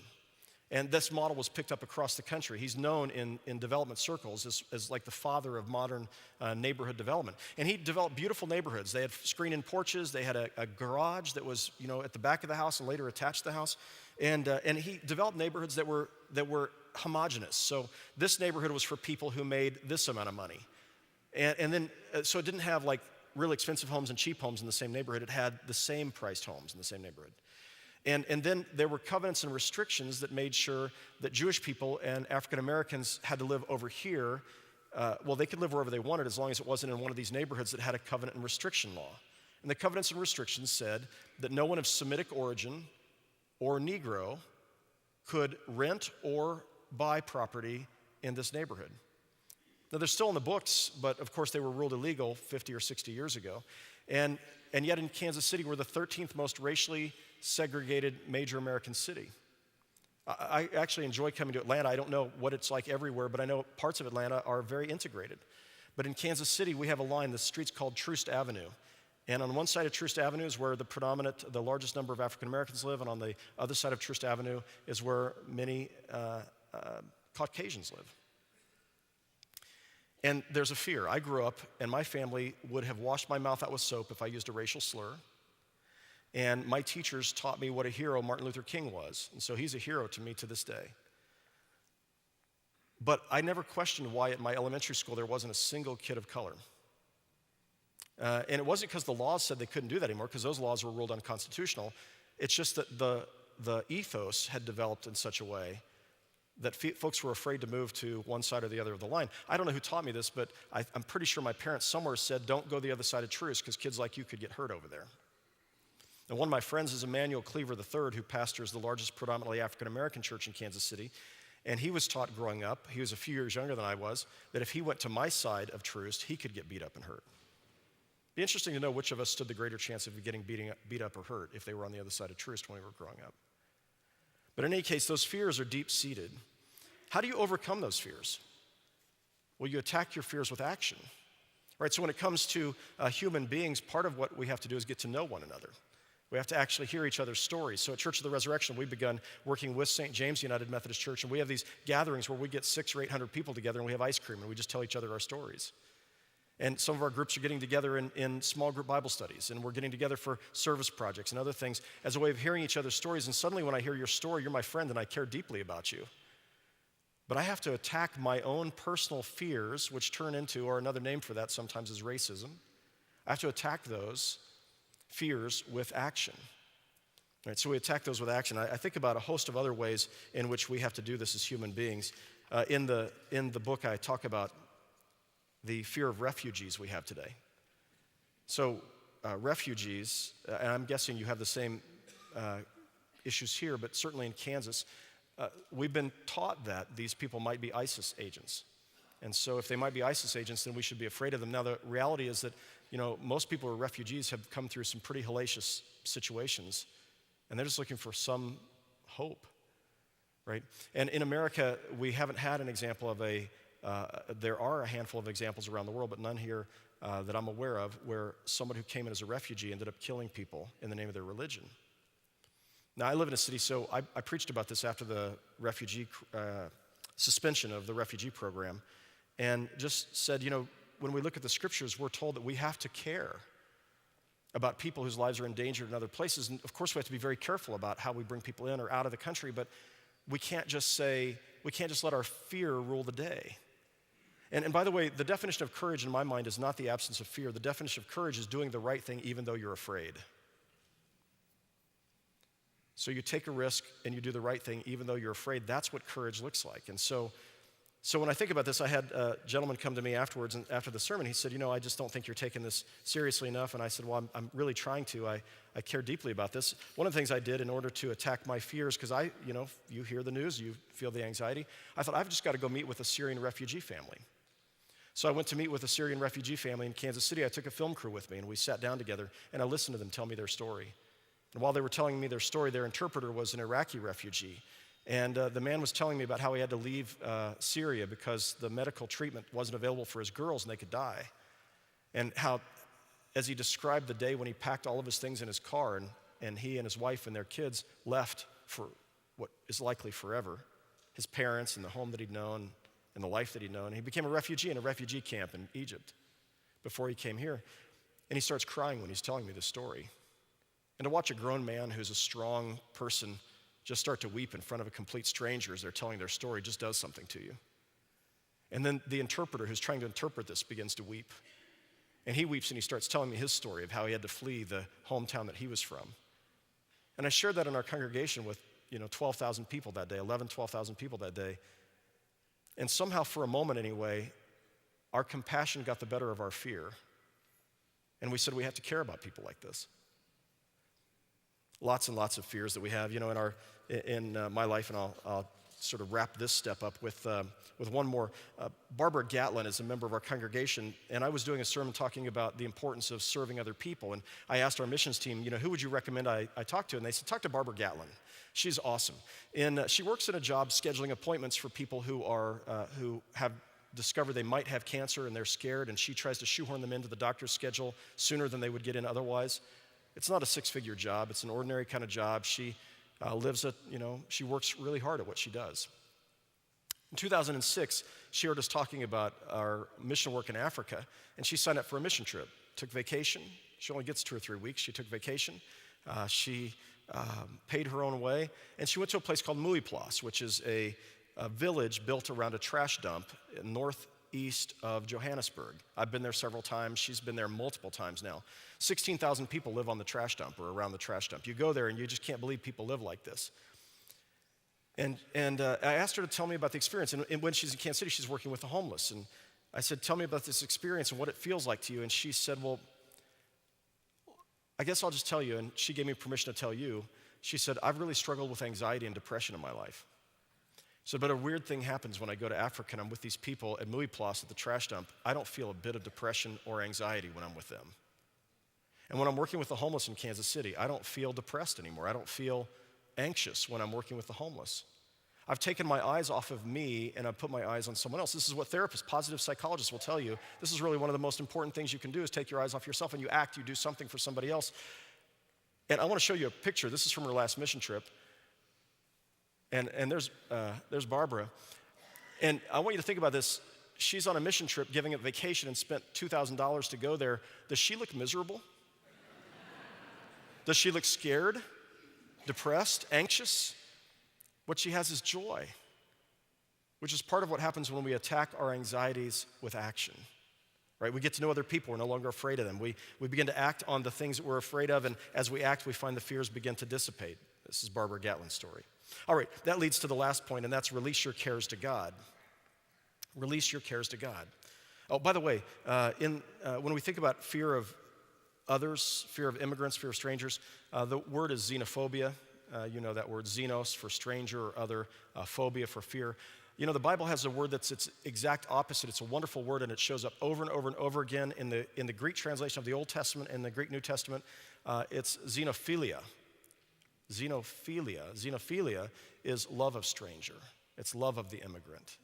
And this model was picked up across the country. He's known in development circles as like the father of modern neighborhood development. And he developed beautiful neighborhoods. They had screen-in porches. They had a garage that was, at the back of the house and later attached to the house. And he developed neighborhoods that were homogenous. So this neighborhood was for people who made this amount of money. And then, so it didn't have like really expensive homes and cheap homes in the same neighborhood. It had the same priced homes in the same neighborhood. And then there were covenants and restrictions that made sure that Jewish people and African Americans had to live over here. They could live wherever they wanted as long as it wasn't in one of these neighborhoods that had a covenant and restriction law. And the covenants and restrictions said that no one of Semitic origin or Negro could rent or buy property in this neighborhood. Now, they're still in the books, but of course they were ruled illegal 50 or 60 years ago. And yet in Kansas City, we're the 13th most racially segregated major American city. I actually enjoy coming to Atlanta. I don't know what it's like everywhere, but I know parts of Atlanta are very integrated. But in Kansas City, we have a line, the street's called Troost Avenue. And on one side of Troost Avenue is where the largest number of African Americans live, and on the other side of Troost Avenue is where many Caucasians live. And there's a fear. I grew up, and my family would have washed my mouth out with soap if I used a racial slur. And my teachers taught me what a hero Martin Luther King was. And so he's a hero to me to this day. But I never questioned why at my elementary school there wasn't a single kid of color. And it wasn't because the laws said they couldn't do that anymore, because those laws were ruled unconstitutional. It's just that the ethos had developed in such a way that folks were afraid to move to one side or the other of the line. I don't know who taught me this, but I'm pretty sure my parents somewhere said, don't go the other side of Troost because kids like you could get hurt over there. And one of my friends is Emmanuel Cleaver III, who pastors the largest predominantly African-American church in Kansas City. And he was taught growing up, he was a few years younger than I was, that if he went to my side of Troost, he could get beat up and hurt. Be interesting to know which of us stood the greater chance of getting beat up or hurt if they were on the other side of Troost when we were growing up. But in any case, those fears are deep-seated. How do you overcome those fears? Well, you attack your fears with action. Right? So when it comes to human beings, part of what we have to do is get to know one another. We have to actually hear each other's stories. So at Church of the Resurrection, we've begun working with St. James United Methodist Church, and we have these gatherings where we get 600 or 800 people together, and we have ice cream, and we just tell each other our stories. And some of our groups are getting together in small group Bible studies, and we're getting together for service projects and other things as a way of hearing each other's stories. And suddenly when I hear your story, you're my friend and I care deeply about you. But I have to attack my own personal fears, which turn into, or another name for that sometimes is racism. I have to attack those fears with action. Right, so we attack those with action. I think about a host of other ways in which we have to do this as human beings. In the book, I talk about the fear of refugees we have today. So refugees, and I'm guessing you have the same issues here, but certainly in Kansas, we've been taught that these people might be ISIS agents. And so if they might be ISIS agents, then we should be afraid of them. Now, the reality is that, most people who are refugees have come through some pretty hellacious situations, and they're just looking for some hope, right? And in America, we haven't had an example of there are a handful of examples around the world, but none here that I'm aware of, where someone who came in as a refugee ended up killing people in the name of their religion. Now, I live in a city, so I preached about this after the refugee suspension of the refugee program, and just said, when we look at the scriptures, we're told that we have to care about people whose lives are endangered in other places. And of course, we have to be very careful about how we bring people in or out of the country, but we can't just let our fear rule the day. And by the way, the definition of courage in my mind is not the absence of fear. The definition of courage is doing the right thing even though you're afraid. So you take a risk and you do the right thing even though you're afraid. That's what courage looks like. And so when I think about this, I had a gentleman come to me afterwards, and after the sermon, he said, I just don't think you're taking this seriously enough. And I said, well, I'm really trying to. I care deeply about this. One of the things I did in order to attack my fears, because you hear the news, you feel the anxiety, I thought, I've just got to go meet with a Syrian refugee family. So I went to meet with a Syrian refugee family in Kansas City. I took a film crew with me, and we sat down together, and I listened to them tell me their story. And while they were telling me their story, their interpreter was an Iraqi refugee. And the man was telling me about how he had to leave Syria because the medical treatment wasn't available for his girls and they could die. And how, as he described the day when he packed all of his things in his car and he and his wife and their kids left for what is likely forever, his parents and the home that he'd known and the life that he'd known. And he became a refugee in a refugee camp in Egypt before he came here. And he starts crying when he's telling me this story. And to watch a grown man who's a strong person just start to weep in front of a complete stranger as they're telling their story just does something to you. And then the interpreter who's trying to interpret this begins to weep. And he weeps and he starts telling me his story of how he had to flee the hometown that he was from. And I shared that in our congregation with 12,000 people that day, 12,000 people that day. And somehow for a moment anyway, our compassion got the better of our fear. And we said we have to care about people like this. Lots and lots of fears that we have, in my life, and I'll sort of wrap this step up with one more. Barbara Gatlin is a member of our congregation, and I was doing a sermon talking about the importance of serving other people, and I asked our missions team, who would you recommend I talk to? And they said, talk to Barbara Gatlin. She's awesome. And she works in a job scheduling appointments for people who have discovered they might have cancer and they're scared, and she tries to shoehorn them into the doctor's schedule sooner than they would get in otherwise. It's not a six-figure job. It's an ordinary kind of job. She she works really hard at what she does. In 2006, she heard us talking about our mission work in Africa, and she signed up for a mission trip, took vacation. She only gets 2 or 3 weeks. She took vacation. She paid her own way, and she went to a place called Muiplas, which is a village built around a trash dump northeast of Johannesburg. I've been there several times. She's been there multiple times now. 16,000 people live on the trash dump or around the trash dump. You go there and you just can't believe people live like this. And I asked her to tell me about the experience. And when she's in Kansas City, she's working with the homeless. And I said, tell me about this experience and what it feels like to you. And she said, well, I guess I'll just tell you. And she gave me permission to tell you. She said, I've really struggled with anxiety and depression in my life. So, but a weird thing happens when I go to Africa and I'm with these people at Muiplas at the trash dump. I don't feel a bit of depression or anxiety when I'm with them. And when I'm working with the homeless in Kansas City, I don't feel depressed anymore. I don't feel anxious when I'm working with the homeless. I've taken my eyes off of me and I've put my eyes on someone else. This is what therapists, positive psychologists will tell you. This is really one of the most important things you can do is take your eyes off yourself and you act, you do something for somebody else. And I want to show you a picture. This is from her last mission trip. And there's Barbara. And I want you to think about this. She's on a mission trip giving a vacation and spent $2,000 to go there. Does she look miserable? Does she look scared, depressed, anxious? What she has is joy, which is part of what happens when we attack our anxieties with action, right? We get to know other people. We're no longer afraid of them. We begin to act on the things that we're afraid of, and as we act, we find the fears begin to dissipate. This is Barbara Gatlin's story. All right, that leads to the last point, and that's release your cares to God. Release your cares to God. Oh, by the way, when we think about fear of others, fear of immigrants, fear of strangers, the word is xenophobia. You know that word, xenos for stranger or other, phobia for fear. You know, the Bible has a word that's its exact opposite. It's a wonderful word, and it shows up over and over and over again in the Greek translation of the Old Testament and the Greek New Testament. It's xenophilia. Xenophilia is love of stranger. It's love of the immigrant.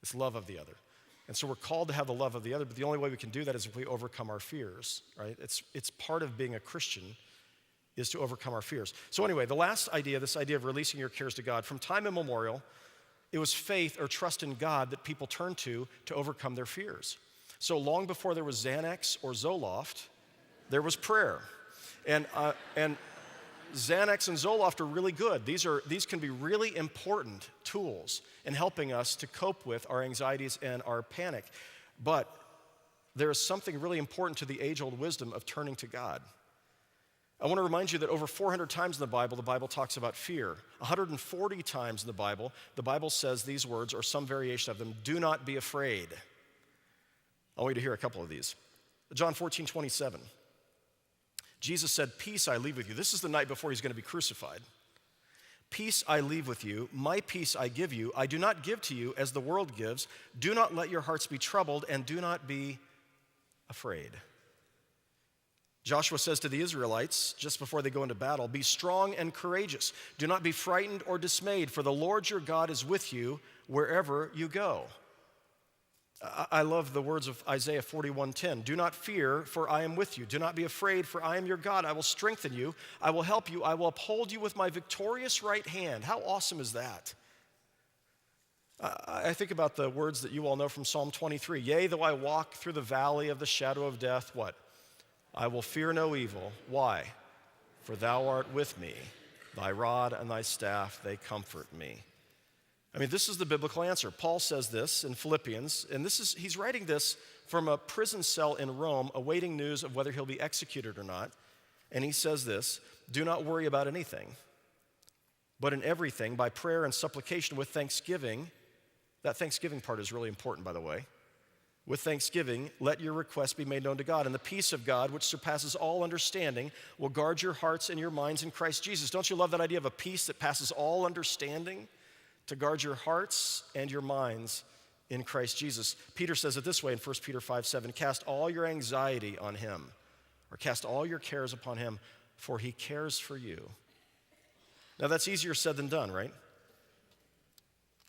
It's love of the other. And so we're called to have the love of the other, but the only way we can do that is if we overcome our fears, right? It's part of being a Christian is to overcome our fears. So anyway, the last idea, this idea of releasing your cares to God, from time immemorial, it was faith or trust in God that people turned to overcome their fears. So long before there was Xanax or Zoloft, there was prayer. And Xanax and Zoloft are really good. These can be really important tools in helping us to cope with our anxieties and our panic. But there is something really important to the age-old wisdom of turning to God. I want to remind you that over 400 times in the Bible talks about fear. 140 times in the Bible says these words, or some variation of them, do not be afraid. I want you to hear a couple of these. John 14:27. Jesus said, peace I leave with you. This is the night before he's going to be crucified. Peace I leave with you, my peace I give you. I do not give to you as the world gives. Do not let your hearts be troubled, and do not be afraid. Joshua says to the Israelites, just before they go into battle, be strong and courageous. Do not be frightened or dismayed, for the Lord your God is with you wherever you go. I love the words of Isaiah 41:10. Do not fear, for I am with you. Do not be afraid, for I am your God. I will strengthen you. I will help you. I will uphold you with my victorious right hand. How awesome is that? I think about the words that you all know from Psalm 23. Yea, though I walk through the valley of the shadow of death, what? I will fear no evil. Why? For thou art with me. Thy rod and thy staff, they comfort me. I mean, this is the biblical answer. Paul says this in Philippians, and he's writing this from a prison cell in Rome, awaiting news of whether he'll be executed or not. And he says this, do not worry about anything, but in everything, by prayer and supplication with thanksgiving. That thanksgiving part is really important, by the way. With thanksgiving, let your requests be made known to God. And the peace of God, which surpasses all understanding, will guard your hearts and your minds in Christ Jesus. Don't you love that idea of a peace that passes all understanding? To guard your hearts and your minds in Christ Jesus. Peter says it this way in 1 Peter 5:7, cast all your anxiety on him, or cast all your cares upon him, for he cares for you. Now that's easier said than done, right?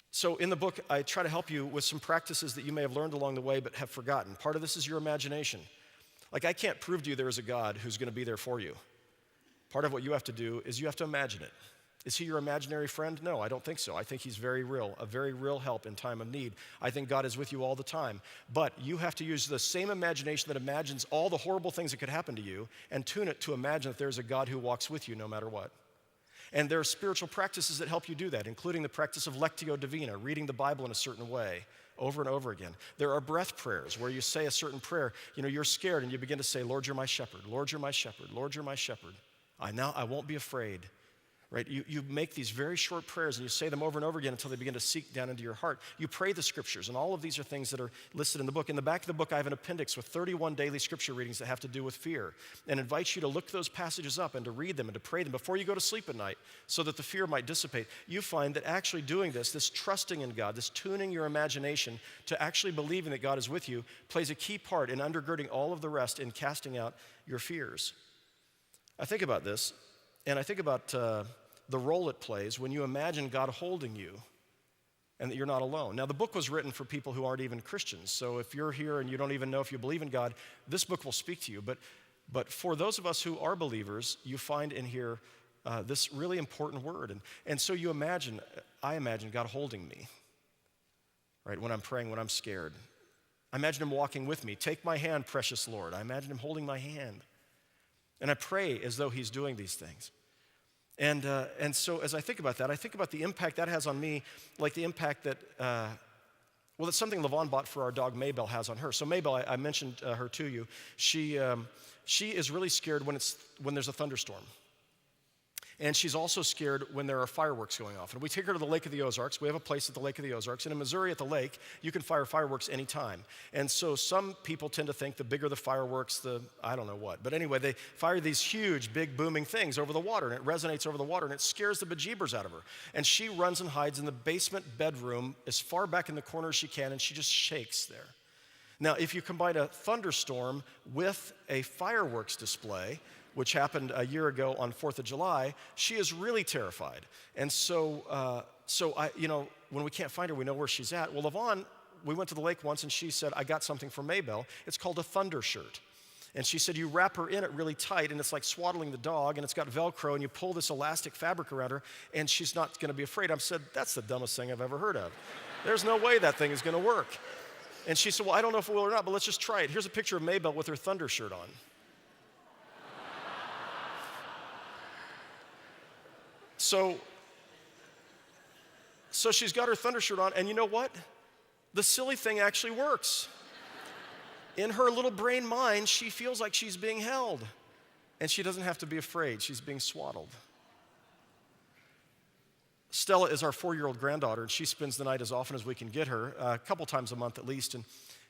So in the book, I try to help you with some practices that you may have learned along the way but have forgotten. Part of this is your imagination. Like, I can't prove to you there is a God who's going to be there for you. Part of what you have to do is you have to imagine it. Is he your imaginary friend? No, I don't think so. I think he's very real, a very real help in time of need. I think God is with you all the time. But you have to use the same imagination that imagines all the horrible things that could happen to you and tune it to imagine that there's a God who walks with you no matter what. And there are spiritual practices that help you do that, including the practice of Lectio Divina, reading the Bible in a certain way over and over again. There are breath prayers where you say a certain prayer. You know, you're scared and you begin to say, Lord, you're my shepherd. Lord, you're my shepherd. Lord, you're my shepherd. I won't be afraid. Right? You make these very short prayers and you say them over and over again until they begin to seep down into your heart. You pray the scriptures, and all of these are things that are listed in the book. In the back of the book, I have an appendix with 31 daily scripture readings that have to do with fear, and invite you to look those passages up and to read them and to pray them before you go to sleep at night so that the fear might dissipate. You find that actually doing this trusting in God, this tuning your imagination to actually believing that God is with you, plays a key part in undergirding all of the rest in casting out your fears. I think about this, and I think about the role it plays when you imagine God holding you and that you're not alone. Now, the book was written for people who aren't even Christians, so if you're here and you don't even know if you believe in God, this book will speak to you. But for those of us who are believers, you find in here this really important word. And so I imagine God holding me, right, when I'm praying, when I'm scared. I imagine him walking with me. Take my hand, precious Lord. I imagine him holding my hand. And I pray as though he's doing these things. And so as I think about that, I think about the impact that has on me, like the impact that, it's something Levon bought for our dog Maybelle has on her. So Maybelle, I mentioned her to you. She is really scared when there's a thunderstorm. And she's also scared when there are fireworks going off. And we take her to the Lake of the Ozarks. We have a place at the Lake of the Ozarks. And in Missouri at the lake, you can fire fireworks anytime. And so some people tend to think the bigger the fireworks, I don't know what. But anyway, they fire these huge, big, booming things over the water. And it resonates over the water. And it scares the bejeebers out of her. And she runs and hides in the basement bedroom as far back in the corner as she can. And she just shakes there. Now, if you combine a thunderstorm with a fireworks display, which happened a year ago on 4th of July, she is really terrified. And so when we can't find her, we know where she's at. Well, Levon, we went to the lake once and she said, I got something for Maybelle. It's called a thunder shirt. And she said, you wrap her in it really tight, and it's like swaddling the dog, and it's got Velcro, and you pull this elastic fabric around her, and she's not gonna be afraid. I said, that's the dumbest thing I've ever heard of. There's no way that thing is gonna work. And she said, well, I don't know if it will or not, but let's just try it. Here's a picture of Maybelle with her Thunder shirt on. So she's got her Thunder shirt on, and you know what? The silly thing actually works. In her little brain mind, she feels like she's being held, and she doesn't have to be afraid. She's being swaddled. Stella is our 4-year-old granddaughter, and she spends the night as often as we can get her, a couple times a month at least.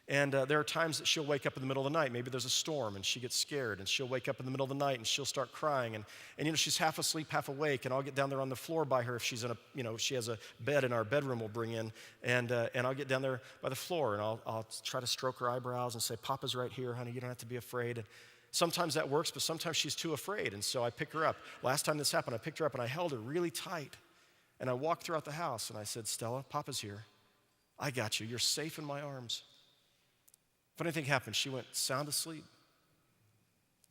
And there are times that she'll wake up in the middle of the night. Maybe there's a storm, and she gets scared, and she'll wake up in the middle of the night, and she'll start crying. And you know, she's half asleep, half awake, and I'll get down there on the floor by her if she's in a, you know, she has a bed in our bedroom we'll bring in, and I'll get down there by the floor, and I'll try to stroke her eyebrows and say, Papa's right here, honey, you don't have to be afraid. And sometimes that works, but sometimes she's too afraid, and so I pick her up. Last time this happened, I picked her up, and I held her really tight, and I walked throughout the house, and I said, Stella, Papa's here. I got you. You're safe in my arms. If anything happened, she went sound asleep.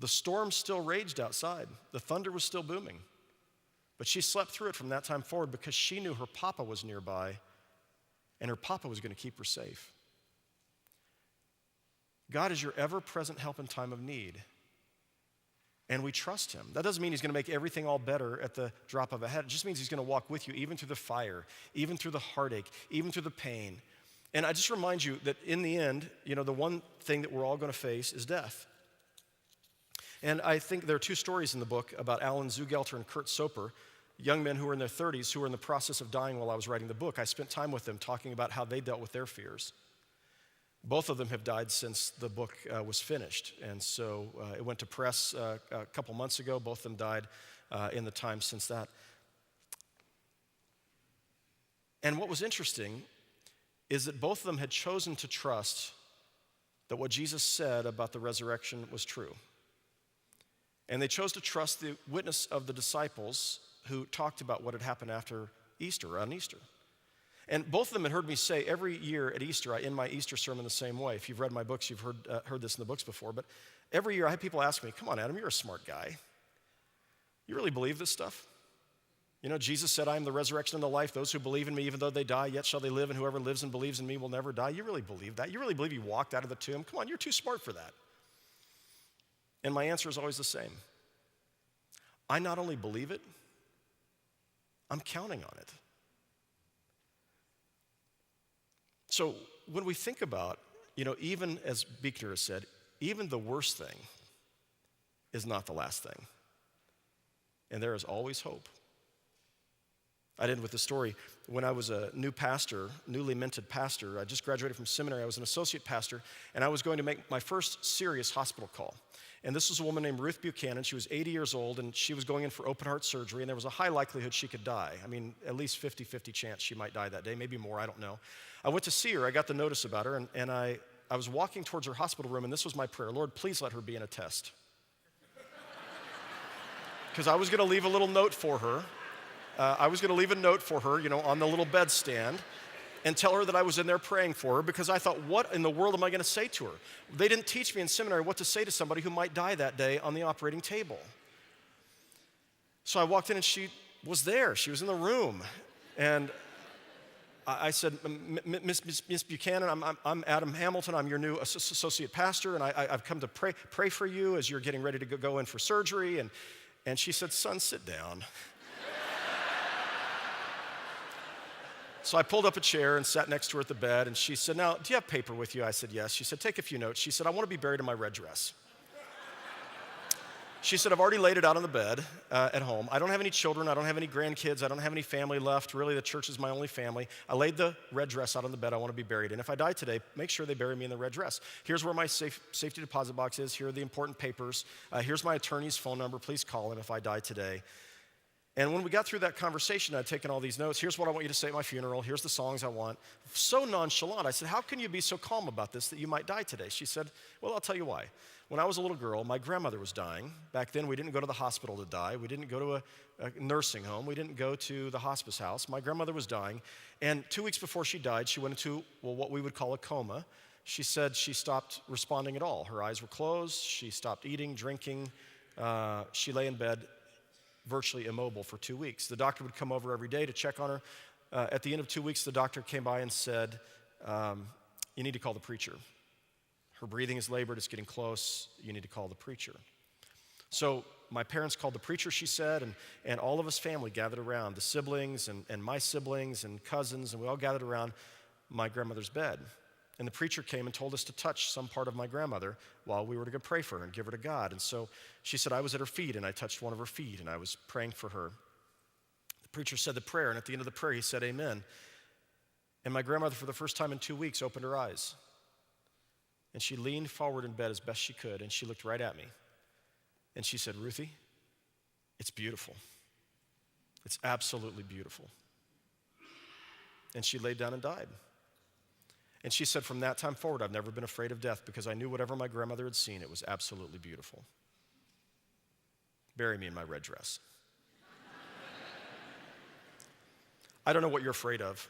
The storm still raged outside. The thunder was still booming. But she slept through it from that time forward because she knew her Papa was nearby and her Papa was going to keep her safe. God is your ever-present help in time of need. And we trust him. That doesn't mean he's going to make everything all better at the drop of a hat. It just means he's going to walk with you even through the fire, even through the heartache, even through the pain. And I just remind you that in the end, you know, the one thing that we're all going to face is death. And I think there are 2 stories in the book about Alan Zugelter and Kurt Soper, young men who were in their 30s who were in the process of dying while I was writing the book. I spent time with them talking about how they dealt with their fears. Both of them have died since the book was finished. And so it went to press a couple months ago. Both of them died in the time since that. And what was interesting is that both of them had chosen to trust that what Jesus said about the resurrection was true. And they chose to trust the witness of the disciples who talked about what had happened after Easter, on Easter. And both of them had heard me say every year at Easter, I end my Easter sermon the same way. If you've read my books, you've heard this in the books before. But every year I have people ask me, come on, Adam, you're a smart guy. You really believe this stuff? You know, Jesus said, I am the resurrection and the life. Those who believe in me, even though they die, yet shall they live, and whoever lives and believes in me will never die. You really believe that? You really believe he walked out of the tomb? Come on, you're too smart for that. And my answer is always the same. I not only believe it, I'm counting on it. So when we think about, you know, even as Buechner has said, even the worst thing is not the last thing. And there is always hope. I'd end with the story. When I was a new pastor, newly minted pastor, I just graduated from seminary. I was an associate pastor, and I was going to make my first serious hospital call. And this was a woman named Ruth Buchanan. She was 80 years old, and she was going in for open heart surgery, and there was a high likelihood she could die. I mean, at least 50-50 chance she might die that day, maybe more, I don't know. I went to see her. I got the notice about her, and I was walking towards her hospital room, and this was my prayer. Lord, please let her be in a test. Because I was going to leave a little note for her. I was going to leave a note for her, you know, on the little bedstand and tell her that I was in there praying for her because I thought, what in the world am I going to say to her? They didn't teach me in seminary what to say to somebody who might die that day on the operating table. So I walked in and she was there. She was in the room. And I said, Miss Buchanan, I'm Adam Hamilton. I'm your new associate pastor, and I've come to pray for you as you're getting ready to go in for surgery. And she said, son, sit down. So I pulled up a chair and sat next to her at the bed, and she said, now, do you have paper with you? I said, yes. She said, take a few notes. She said, I want to be buried in my red dress. She said, I've already laid it out on the bed at home. I don't have any children. I don't have any grandkids. I don't have any family left. Really, the church is my only family. I laid the red dress out on the bed. I want to be buried. And if I die today, make sure they bury me in the red dress. Here's where my safety deposit box is. Here are the important papers. Here's my attorney's phone number. Please call him if I die today. And when we got through that conversation, I'd taken all these notes. Here's what I want you to say at my funeral. Here's the songs I want. So nonchalant. I said, how can you be so calm about this that you might die today? She said, well, I'll tell you why. When I was a little girl, my grandmother was dying. Back then, we didn't go to the hospital to die. We didn't go to a nursing home. We didn't go to the hospice house. My grandmother was dying. And 2 weeks before she died, she went into, well, what we would call a coma. She said she stopped responding at all. Her eyes were closed. She stopped eating, drinking. She lay in bed virtually immobile for 2 weeks. The doctor would come over every day to check on her. At the end of 2 weeks, the doctor came by and said, you need to call the preacher. Her breathing is labored, it's getting close, you need to call the preacher. So my parents called the preacher, she said, and all of us family gathered around, the siblings and my siblings and cousins, and we all gathered around my grandmother's bed. And the preacher came and told us to touch some part of my grandmother while we were to go pray for her and give her to God. And so she said, I was at her feet, and I touched one of her feet, and I was praying for her. The preacher said the prayer, and at the end of the prayer, he said, amen. And my grandmother, for the first time in 2 weeks, opened her eyes. And she leaned forward in bed as best she could, and she looked right at me. And she said, Ruthie, it's beautiful. It's absolutely beautiful. And she laid down and died. And she said, from that time forward, I've never been afraid of death because I knew whatever my grandmother had seen, it was absolutely beautiful. Bury me in my red dress. I don't know what you're afraid of.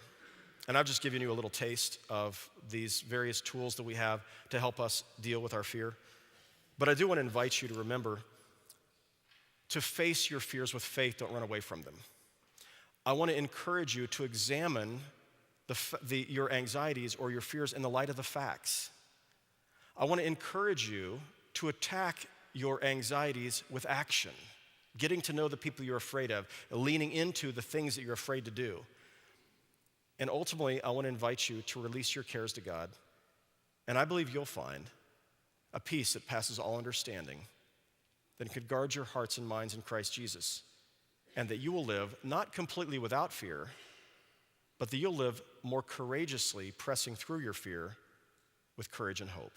And I've just given you a little taste of these various tools that we have to help us deal with our fear. But I do want to invite you to remember to face your fears with faith. Don't run away from them. I want to encourage you to examine your anxieties or your fears in the light of the facts. I want to encourage you to attack your anxieties with action, getting to know the people you're afraid of, leaning into the things that you're afraid to do. And ultimately, I want to invite you to release your cares to God. And I believe you'll find a peace that passes all understanding that could guard your hearts and minds in Christ Jesus. And that you will live not completely without fear, but that you'll live more courageously, pressing through your fear with courage and hope.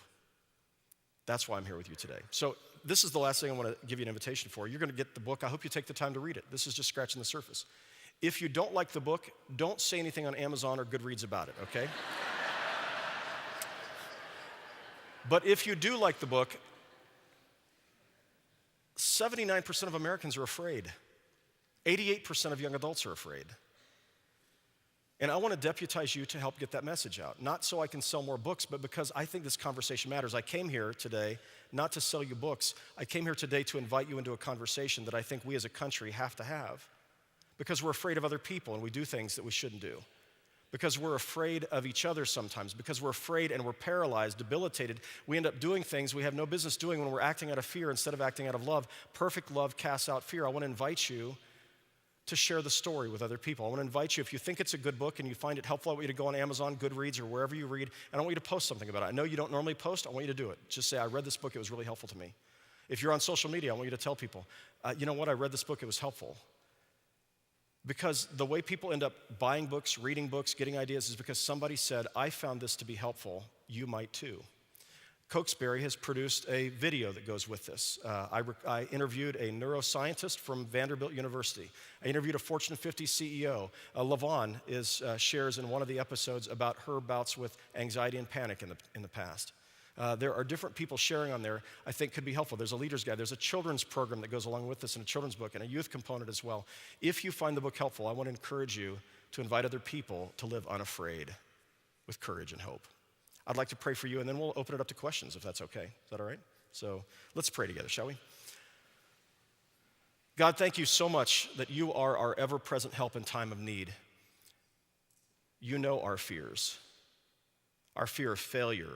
That's why I'm here with you today. So this is the last thing I want to give you an invitation for. You're going to get the book. I hope you take the time to read it. This is just scratching the surface. If you don't like the book, don't say anything on Amazon or Goodreads about it, okay? But if you do like the book, 79% of Americans are afraid. 88% of young adults are afraid. And I want to deputize you to help get that message out. Not so I can sell more books, but because I think this conversation matters. I came here today not to sell you books. I came here today to invite you into a conversation that I think we as a country have to have. Because we're afraid of other people and we do things that we shouldn't do. Because we're afraid of each other sometimes. Because we're afraid and we're paralyzed, debilitated. We end up doing things we have no business doing when we're acting out of fear instead of acting out of love. Perfect love casts out fear. I want to invite you to share the story with other people. I want to invite you, if you think it's a good book and you find it helpful, I want you to go on Amazon, Goodreads, or wherever you read, and I want you to post something about it. I know you don't normally post. I want you to do it. Just say, I read this book. It was really helpful to me. If you're on social media, I want you to tell people, you know what? I read this book. It was helpful. Because the way people end up buying books, reading books, getting ideas is because somebody said, I found this to be helpful. You might too. Cokesbury has produced a video that goes with this. I interviewed a neuroscientist from Vanderbilt University. I interviewed a Fortune 50 CEO. Lavon shares in one of the episodes about her bouts with anxiety and panic in the past. There are different people sharing on there I think could be helpful. There's a leader's guide. There's a children's program that goes along with this and a children's book and a youth component as well. If you find the book helpful, I want to encourage you to invite other people to live unafraid with courage and hope. I'd like to pray for you, and then we'll open it up to questions, if that's okay. Is that all right? So let's pray together, shall we? God, thank you so much that you are our ever-present help in time of need. You know our fears, our fear of failure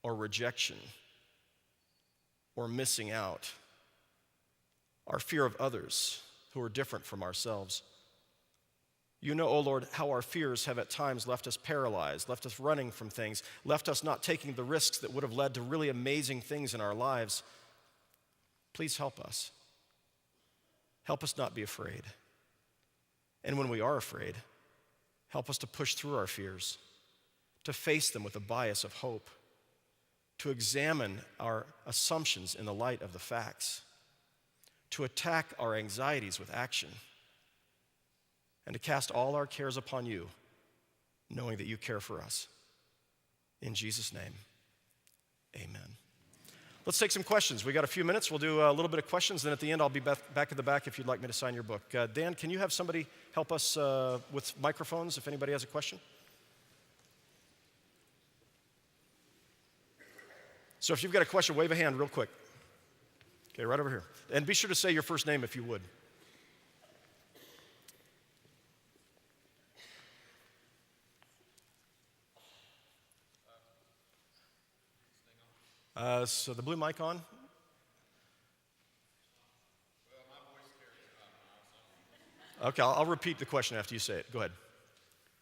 or rejection or missing out, our fear of others who are different from ourselves. You know, oh Lord, how our fears have at times left us paralyzed, left us running from things, left us not taking the risks that would have led to really amazing things in our lives. Please help us. Help us not be afraid. And when we are afraid, help us to push through our fears, to face them with a bias of hope, to examine our assumptions in the light of the facts, to attack our anxieties with action, and to cast all our cares upon you, knowing that you care for us. In Jesus' name, amen. Let's take some questions. We got a few minutes. We'll do a little bit of questions, then at the end, I'll be back at the back if you'd like me to sign your book. Dan, can you have somebody help us with microphones if anybody has a question? So if you've got a question, wave a hand real quick. Okay, right over here. And be sure to say your first name if you would. So the blue mic on? Okay, I'll repeat the question after you say it. Go ahead.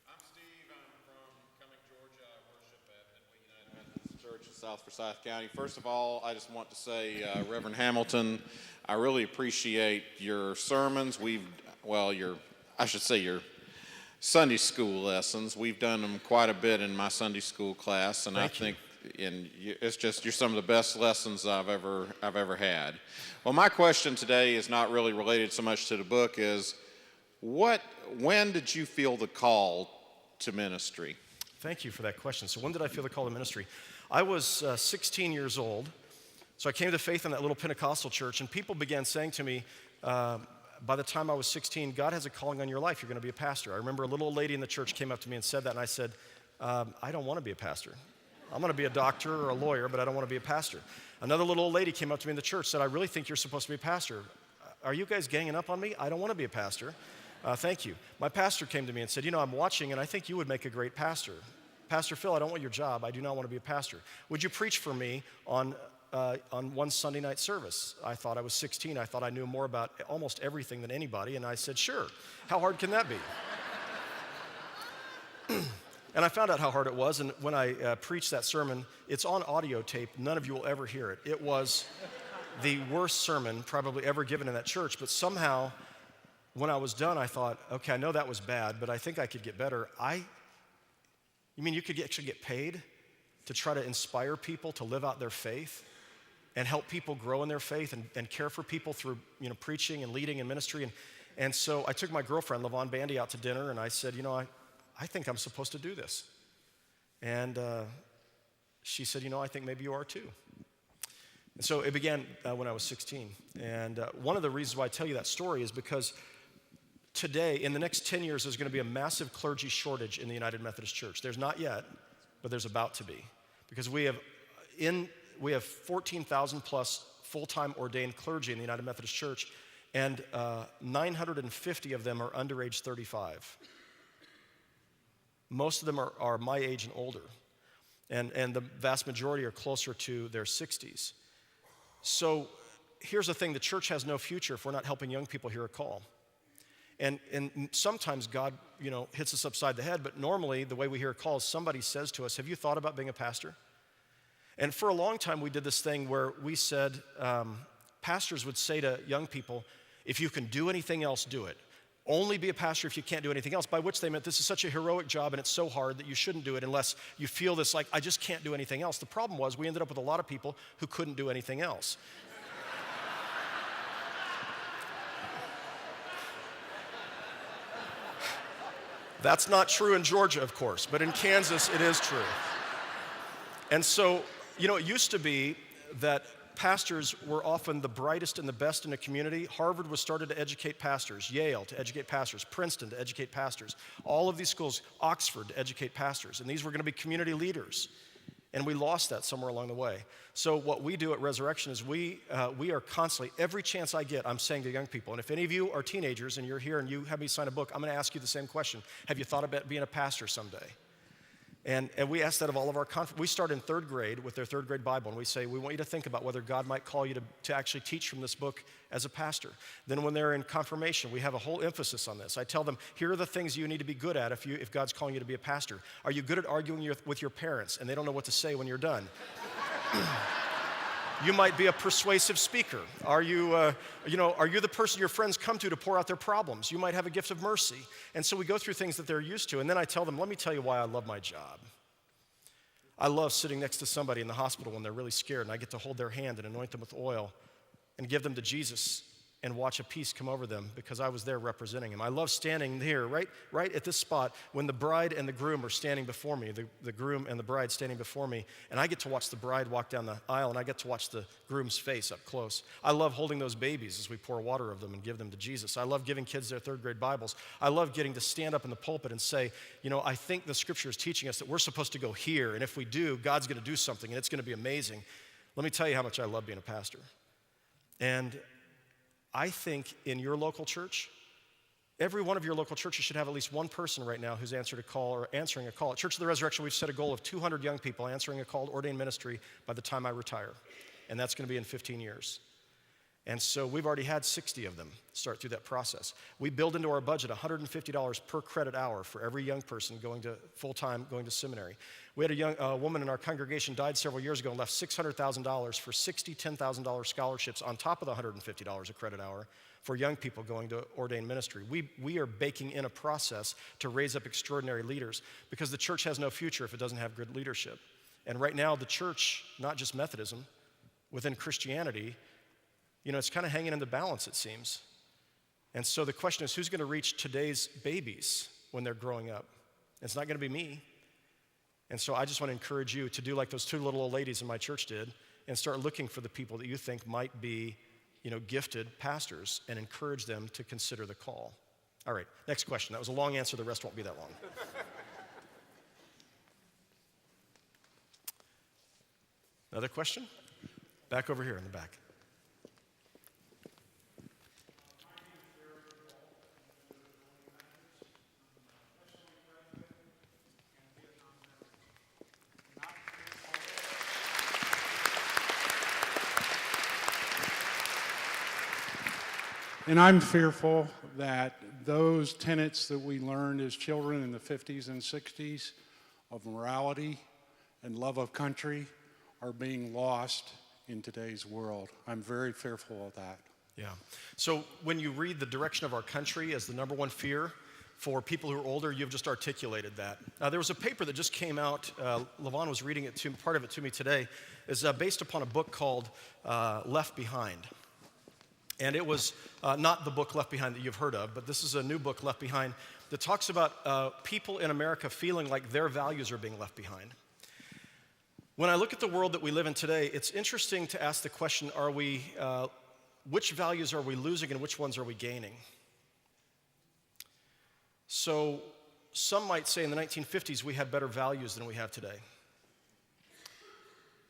I'm Steve. I'm from Cumming, Georgia. I worship at Dunwoody United Methodist Church in South Forsyth County. First of all, I just want to say, Reverend Hamilton, I really appreciate your sermons. Your Sunday school lessons. We've done them quite a bit in my Sunday school class, and Thank you. it's just you're some of the best lessons I've ever had. Well, my question today is not really related so much to the book. When did you feel the call to ministry? Thank you for that question. So when did I feel the call to ministry? I was 16 years old, so I came to faith in that little Pentecostal church, and people began saying to me, by the time I was 16, God has a calling on your life. You're going to be a pastor. I remember a little old lady in the church came up to me and said that, and I said, I don't want to be a pastor. I'm going to be a doctor or a lawyer, but I don't want to be a pastor. Another little old lady came up to me in the church and said, I really think you're supposed to be a pastor. Are you guys ganging up on me? I don't want to be a pastor. Thank you. My pastor came to me and said, I'm watching, and I think you would make a great pastor. Pastor Phil, I don't want your job. I do not want to be a pastor. Would you preach for me on one Sunday night service? I thought I was 16. I thought I knew more about almost everything than anybody, and I said, sure. How hard can that be? And I found out how hard it was, and when I preached that sermon, it's on audio tape. None of you will ever hear it. It was the worst sermon probably ever given in that church, but somehow, when I was done, I thought, okay, I know that was bad, but I think I could get better. You mean you could actually get paid to try to inspire people to live out their faith and help people grow in their faith and care for people through preaching and leading and ministry? And so I took my girlfriend, LaVon Bandy, out to dinner, and I said, I think I'm supposed to do this. And she said, I think maybe you are too. And so it began when I was 16. And one of the reasons why I tell you that story is because today, in the next 10 years, there's going to be a massive clergy shortage in the United Methodist Church. There's not yet, but there's about to be. Because we have 14,000 plus full-time ordained clergy in the United Methodist Church, and 950 of them are under age 35. Most of them are my age and older, and the vast majority are closer to their 60s. So here's the thing, the church has no future if we're not helping young people hear a call. And sometimes God, hits us upside the head, but normally the way we hear a call is somebody says to us, have you thought about being a pastor? And for a long time we did this thing where we said, pastors would say to young people, if you can do anything else, do it. Only be a pastor if you can't do anything else, by which they meant this is such a heroic job and it's so hard that you shouldn't do it unless you feel this like, I just can't do anything else. The problem was we ended up with a lot of people who couldn't do anything else. That's not true in Georgia, of course, but in Kansas it is true. And so, it used to be that pastors were often the brightest and the best in a community. Harvard was started to educate pastors, Yale to educate pastors, Princeton to educate pastors, all of these schools, Oxford to educate pastors, and these were going to be community leaders. And we lost that somewhere along the way. So what we do at Resurrection is we are constantly, every chance I get, I'm saying to young people, and if any of you are teenagers and you're here and you have me sign a book, I'm going to ask you the same question. Have you thought about being a pastor someday? And we ask that of all of our we start in third grade with their third grade Bible, and we say, we want you to think about whether God might call you to actually teach from this book as a pastor. Then when they're in confirmation, we have a whole emphasis on this. I tell them, here are the things you need to be good at if God's calling you to be a pastor. Are you good at arguing with your parents and they don't know what to say when you're done? You might be a persuasive speaker. Are you the person your friends come to pour out their problems? You might have a gift of mercy. And so we go through things that they're used to. And then I tell them, let me tell you why I love my job. I love sitting next to somebody in the hospital when they're really scared, and I get to hold their hand and anoint them with oil and give them to Jesus and watch a peace come over them because I was there representing him. I love standing here, right at this spot when the bride and the groom are standing before me, the groom and the bride standing before me, and I get to watch the bride walk down the aisle, and I get to watch the groom's face up close. I love holding those babies as we pour water over them and give them to Jesus. I love giving kids their third grade Bibles. I love getting to stand up in the pulpit and say, I think the scripture is teaching us that we're supposed to go here, and if we do, God's going to do something, and it's going to be amazing. Let me tell you how much I love being a pastor. And I think in your local church, every one of your local churches should have at least one person right now who's answered a call or answering a call. At Church of the Resurrection, we've set a goal of 200 young people answering a call to ordained ministry by the time I retire. And that's going to be in 15 years. And so we've already had 60 of them start through that process. We build into our budget $150 per credit hour for every young person going to full-time, going to seminary. We had a woman in our congregation died several years ago and left $600,000 for 60 $10,000 scholarships on top of the $150 a credit hour for young people going to ordained ministry. We are baking in a process to raise up extraordinary leaders because the church has no future if it doesn't have good leadership. And right now, the church, not just Methodism, within Christianity, it's kind of hanging in the balance, it seems. And so the question is, who's going to reach today's babies when they're growing up? It's not going to be me. And so I just want to encourage you to do like those two little old ladies in my church did and start looking for the people that you think might be, gifted pastors and encourage them to consider the call. All right, next question. That was a long answer. The rest won't be that long. Another question? Back over here in the back. And I'm fearful that those tenets that we learned as children in the 50s and 60s of morality and love of country are being lost in today's world. I'm very fearful of that. Yeah. So when you read the direction of our country as the number one fear for people who are older, you've just articulated that. There was a paper that just came out. Levon was reading part of it to me today. It's based upon a book called Left Behind. And it was not the book Left Behind that you've heard of, but this is a new book, Left Behind, that talks about people in America feeling like their values are being left behind. When I look at the world that we live in today, it's interesting to ask the question, which values are we losing and which ones are we gaining? So some might say in the 1950s we had better values than we have today.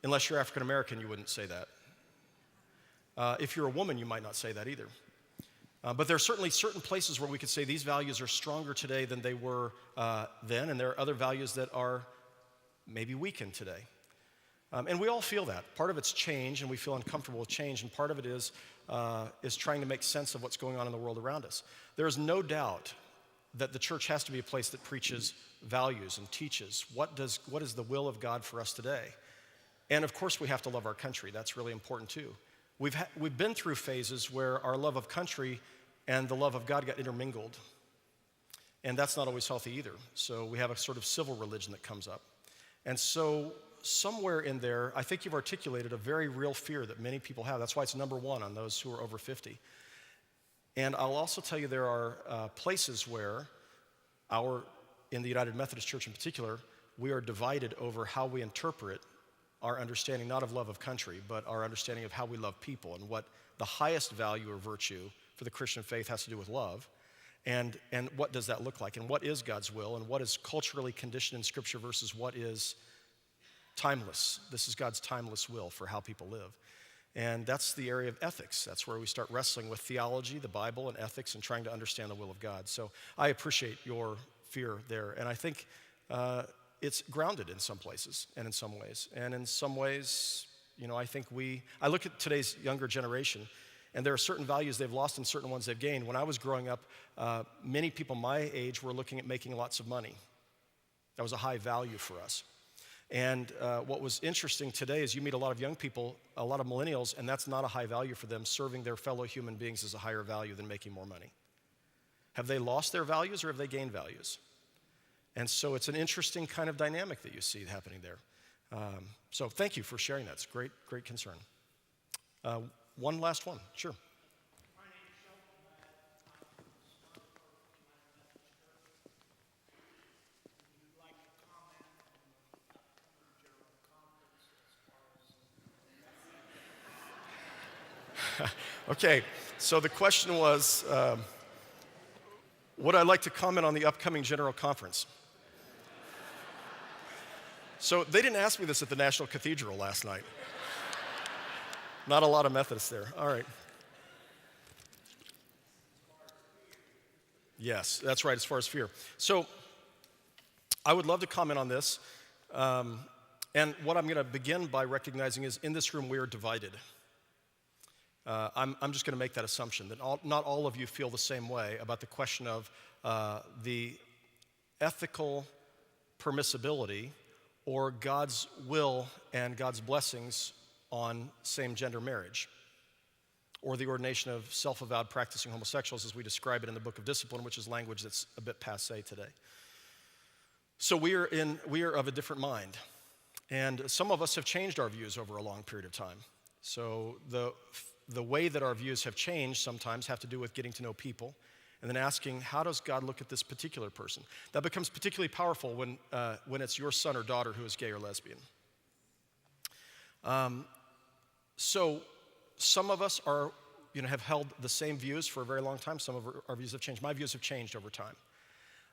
Unless you're African American, you wouldn't say that. If you're a woman, you might not say that either. But there are certainly certain places where we could say these values are stronger today than they were then, and there are other values that are maybe weakened today. And we all feel that. Part of it's change, and we feel uncomfortable with change, and part of it is trying to make sense of what's going on in the world around us. There is no doubt that the church has to be a place that preaches values and teaches what is the will of God for us today. And of course, we have to love our country. That's really important too. We've been through phases where our love of country and the love of God got intermingled. And that's not always healthy either. So we have a sort of civil religion that comes up. And so somewhere in there, I think you've articulated a very real fear that many people have. That's why it's number one on those who are over 50. And I'll also tell you there are places where in the United Methodist Church in particular, we are divided over how we interpret our understanding, not of love of country, but our understanding of how we love people and what the highest value or virtue for the Christian faith has to do with love. And what does that look like? And what is God's will? And what is culturally conditioned in Scripture versus what is timeless? This is God's timeless will for how people live. And that's the area of ethics. That's where we start wrestling with theology, the Bible, and ethics, and trying to understand the will of God. So I appreciate your fear there. And I think it's grounded in some places and in some ways. And in some ways, I look at today's younger generation, and there are certain values they've lost and certain ones they've gained. When I was growing up, many people my age were looking at making lots of money. That was a high value for us. And what was interesting today is you meet a lot of young people, a lot of millennials, and that's not a high value for them. Serving their fellow human beings is a higher value than making more money. Have they lost their values or have they gained values? And so it's an interesting kind of dynamic that you see happening there. So thank you for sharing that. It's great, great concern. One last one, sure. Okay, so the question was, would I like to comment on the upcoming General Conference? So they didn't ask me this at the National Cathedral last night. Not a lot of Methodists there. All right. Yes, that's right, as far as fear. So I would love to comment on this. And what I'm going to begin by recognizing is in this room we are divided. I'm just going to make that assumption that not all of you feel the same way about the question of the ethical permissibility or God's will and God's blessings on same-gender marriage, or the ordination of self-avowed practicing homosexuals as we describe it in the Book of Discipline, which is language that's a bit passé today. So we are of a different mind, and some of us have changed our views over a long period of time. So the way that our views have changed sometimes have to do with getting to know people and then asking, how does God look at this particular person? That becomes particularly powerful when it's your son or daughter who is gay or lesbian. So some of us have held the same views for a very long time. Some of our views have changed. My views have changed over time.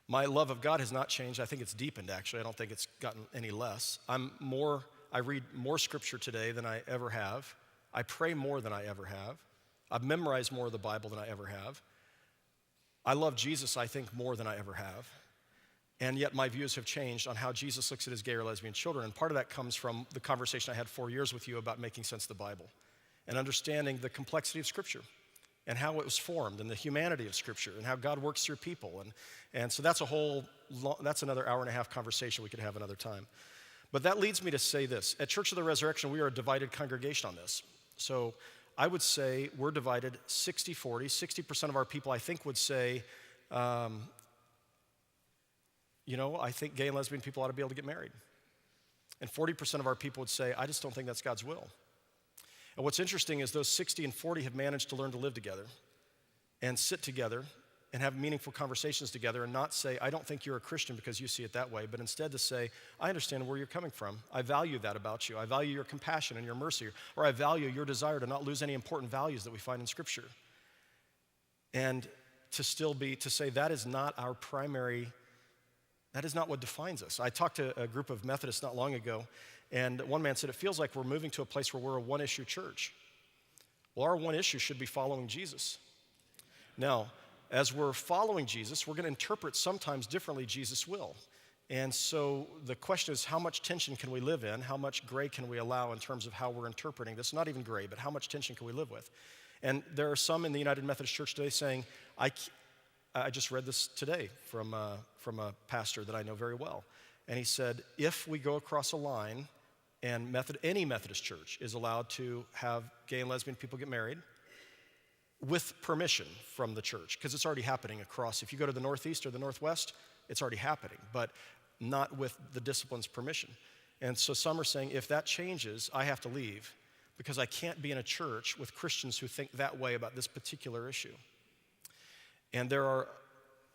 My love of God has not changed. I think it's deepened, actually. I don't think it's gotten any less. I read more scripture today than I ever have. I pray more than I ever have. I've memorized more of the Bible than I ever have. I love Jesus, I think, more than I ever have. And yet my views have changed on how Jesus looks at his gay or lesbian children. And part of that comes from the conversation I had 4 years with you about making sense of the Bible and understanding the complexity of Scripture and how it was formed and the humanity of Scripture and how God works through people. And so that's that's another hour and a half conversation we could have another time. But that leads me to say this. At Church of the Resurrection, we are a divided congregation on this. So I would say we're divided 60-40. 60% of our people, I think, would say, I think gay and lesbian people ought to be able to get married. And 40% of our people would say, I just don't think that's God's will. And what's interesting is those 60 and 40 have managed to learn to live together and sit together and have meaningful conversations together and not say, I don't think you're a Christian because you see it that way, but instead to say, I understand where you're coming from. I value that about you. I value your compassion and your mercy, or I value your desire to not lose any important values that we find in Scripture. And to say that is not our primary, that is not what defines us. I talked to a group of Methodists not long ago, and one man said, it feels like we're moving to a place where we're a one-issue church. Well, our one issue should be following Jesus. Now, as we're following Jesus, we're going to interpret sometimes differently Jesus' will. And so the question is, how much tension can we live in? How much gray can we allow in terms of how we're interpreting this? Not even gray, but how much tension can we live with? And there are some in the United Methodist Church today saying, I just read this today from a pastor that I know very well. And he said, if we go across a line and any Methodist church is allowed to have gay and lesbian people get married, with permission from the church, because it's already happening across. If you go to the Northeast or the Northwest, it's already happening, but not with the discipline's permission. And so some are saying, if that changes, I have to leave because I can't be in a church with Christians who think that way about this particular issue. And there are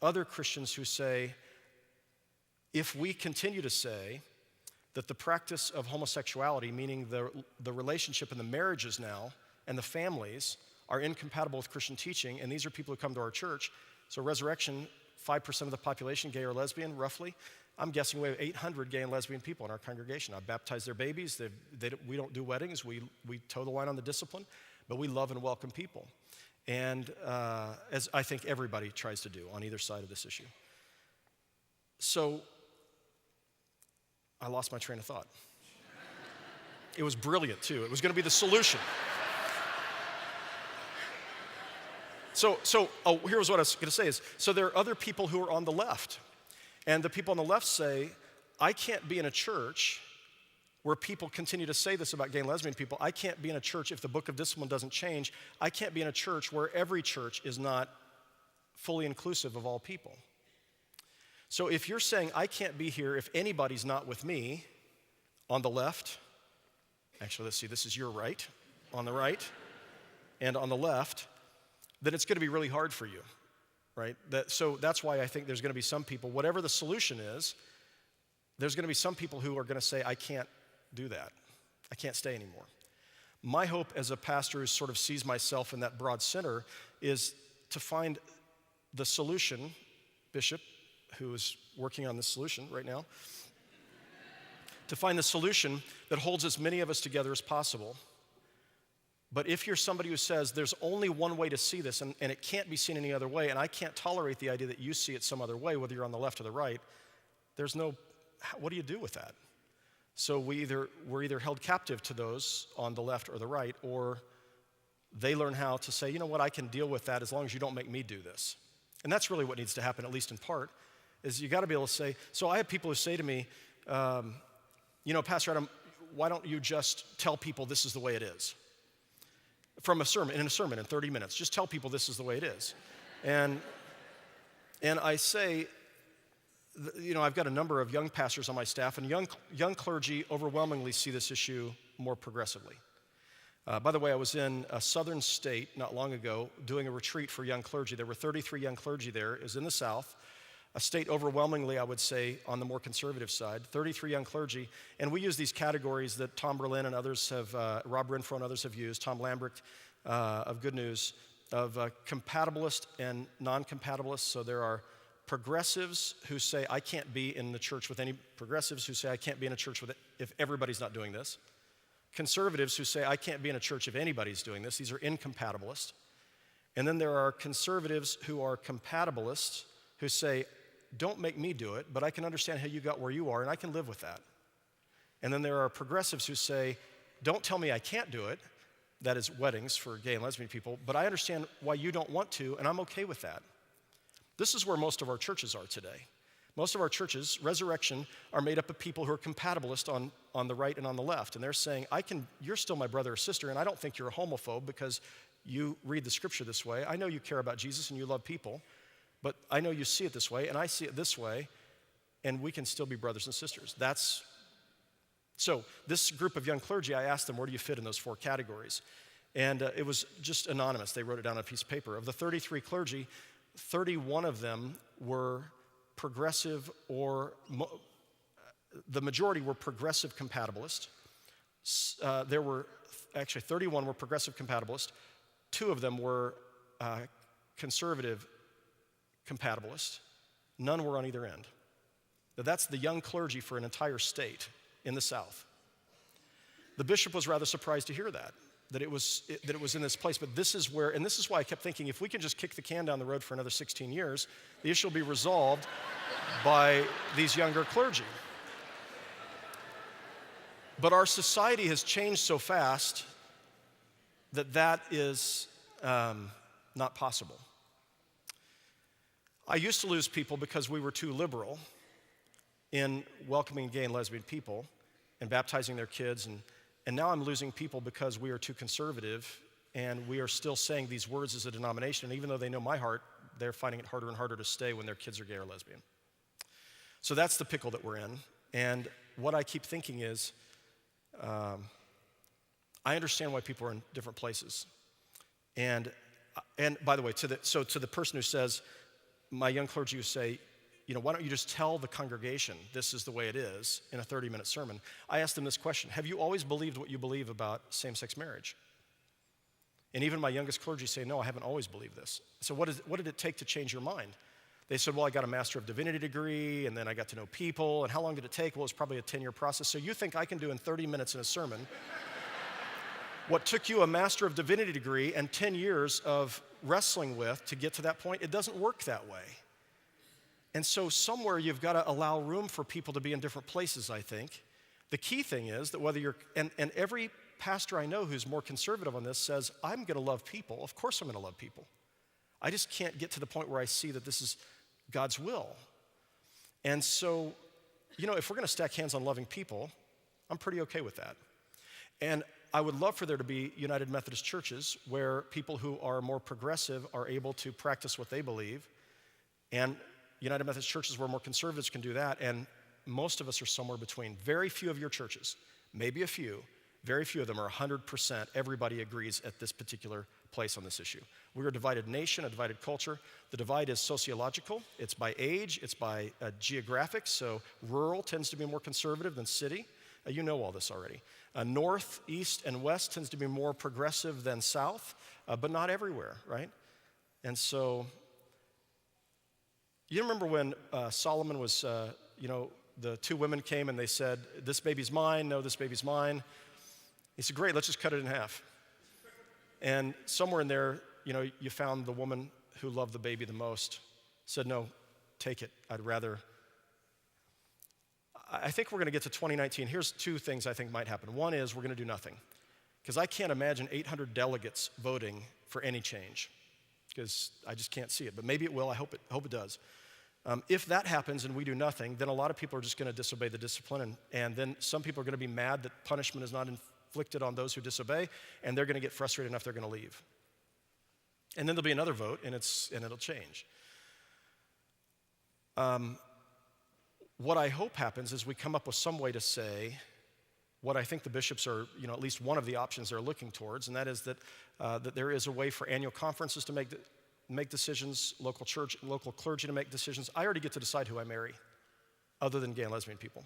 other Christians who say, if we continue to say that the practice of homosexuality, meaning the relationship and the marriages now and the families, are incompatible with Christian teaching, and these are people who come to our church. So Resurrection, 5% of the population, gay or lesbian, roughly. I'm guessing we have 800 gay and lesbian people in our congregation. I baptize their babies. We don't do weddings. We toe the line on the discipline, but we love and welcome people. And as I think everybody tries to do on either side of this issue. So I lost my train of thought. It was brilliant, too. It was going to be the solution. So here's what I was going to say is, so there are other people who are on the left. And the people on the left say, I can't be in a church where people continue to say this about gay and lesbian people. I can't be in a church if the book of discipline doesn't change. I can't be in a church where every church is not fully inclusive of all people. So if you're saying, I can't be here if anybody's not with me, on the left, actually, let's see, this is your right, on the right, and on the left, then it's going to be really hard for you, right? So that's why I think there's going to be some people, whatever the solution is, there's going to be some people who are going to say, I can't do that. I can't stay anymore. My hope as a pastor who sort of sees myself in that broad center is to find the solution, Bishop, who is working on this solution right now, to find the solution that holds as many of us together as possible, But if you're somebody who says there's only one way to see this and it can't be seen any other way, and I can't tolerate the idea that you see it some other way, whether you're on the left or the right, what do you do with that? So we're either held captive to those on the left or the right, or they learn how to say, you know what, I can deal with that as long as you don't make me do this. And that's really what needs to happen, at least in part, is you got to be able to say, so I have people who say to me, Pastor Adam, why don't you just tell people this is the way it is? In a sermon in 30 minutes, just tell people this is the way it is. And I say, I've got a number of young pastors on my staff, and young clergy overwhelmingly see this issue more progressively. By the way, I was in a southern state not long ago doing a retreat for young clergy. There were 33 young clergy there. It was in the South, a state overwhelmingly, I would say, on the more conservative side, 33 young clergy. And we use these categories that Tom Berlin and others have, Rob Renfro and others have used, Tom Lambrecht of Good News, of compatibilist and non-compatibilist. So there are progressives who say, I can't be in the church with any progressives who say, I can't be in a church with it if everybody's not doing this. Conservatives who say, I can't be in a church if anybody's doing this. These are incompatibilists. And then there are conservatives who are compatibilists who say, don't make me do it, but I can understand how you got where you are, and I can live with that. And then there are progressives who say, don't tell me I can't do it, that is weddings for gay and lesbian people, but I understand why you don't want to, and I'm okay with that. This is where most of our churches are today. Most of our churches, Resurrection, are made up of people who are compatibilist on the right and on the left, and they're saying, you're still my brother or sister, and I don't think you're a homophobe because you read the scripture this way. I know you care about Jesus and you love people, but I know you see it this way, and I see it this way, and we can still be brothers and sisters. So this group of young clergy, I asked them, where do you fit in those 4 categories? And it was just anonymous. They wrote it down on a piece of paper. Of the 33 clergy, 31 of them were progressive the majority were progressive compatibilist. There were actually 31 were progressive compatibilist. 2 of them were conservative compatibilist. None were on either end. Now, that's the young clergy for an entire state in the South. The bishop was rather surprised to hear that it was in this place, but this is why I kept thinking, if we can just kick the can down the road for another 16 years, the issue will be resolved by these younger clergy. But our society has changed so fast that is not possible. I used to lose people because we were too liberal in welcoming gay and lesbian people and baptizing their kids, and now I'm losing people because we are too conservative and we are still saying these words as a denomination, and even though they know my heart, they're finding it harder and harder to stay when their kids are gay or lesbian. So that's the pickle that we're in, and what I keep thinking is, I understand why people are in different places. And by the way, to the person who says, my young clergy who say, why don't you just tell the congregation this is the way it is in a 30-minute sermon? I asked them this question: have you always believed what you believe about same-sex marriage? And even my youngest clergy say, no, I haven't always believed this. So what did it take to change your mind? They said, well, I got a Master of Divinity degree, and then I got to know people, and how long did it take? Well, it was probably a 10-year process. So you think I can do in 30 minutes in a sermon what took you a Master of Divinity degree and 10 years of wrestling with to get to that point? It doesn't work that way. And so somewhere you've got to allow room for people to be in different places, I think. The key thing is that whether you're, and every pastor I know who's more conservative on this says, I'm going to love people. Of course I'm going to love people. I just can't get to the point where I see that this is God's will. And so, if we're going to stack hands on loving people, I'm pretty okay with that. And I would love for there to be United Methodist churches where people who are more progressive are able to practice what they believe, and United Methodist churches where more conservatives can do that, and most of us are somewhere between. Very few of your churches, maybe a few, very few of them are 100%, everybody agrees at this particular place on this issue. We're a divided nation, a divided culture. The divide is sociological. It's by age, it's by geographic, so rural tends to be more conservative than city. You know all this already. North, east, and west tends to be more progressive than south, but not everywhere, right? And so, you remember when Solomon was, the 2 women came and they said, this baby's mine, no, this baby's mine. He said, great, let's just cut it in half. And somewhere in there, you found the woman who loved the baby the most, said, no, take it. I think we're going to get to 2019. Here's two things I think might happen. One is we're going to do nothing, because I can't imagine 800 delegates voting for any change, because I just can't see it. But maybe it will. I hope it does. If that happens and we do nothing, then a lot of people are just going to disobey the discipline, and then some people are going to be mad that punishment is not inflicted on those who disobey, and they're going to get frustrated enough they're going to leave. And then there'll be another vote, and it'll change. What I hope happens is we come up with some way to say what I think the bishops are, at least one of the options they're looking towards, and that is that there is a way for annual conferences to make decisions, local clergy to make decisions. I already get to decide who I marry, other than gay and lesbian people.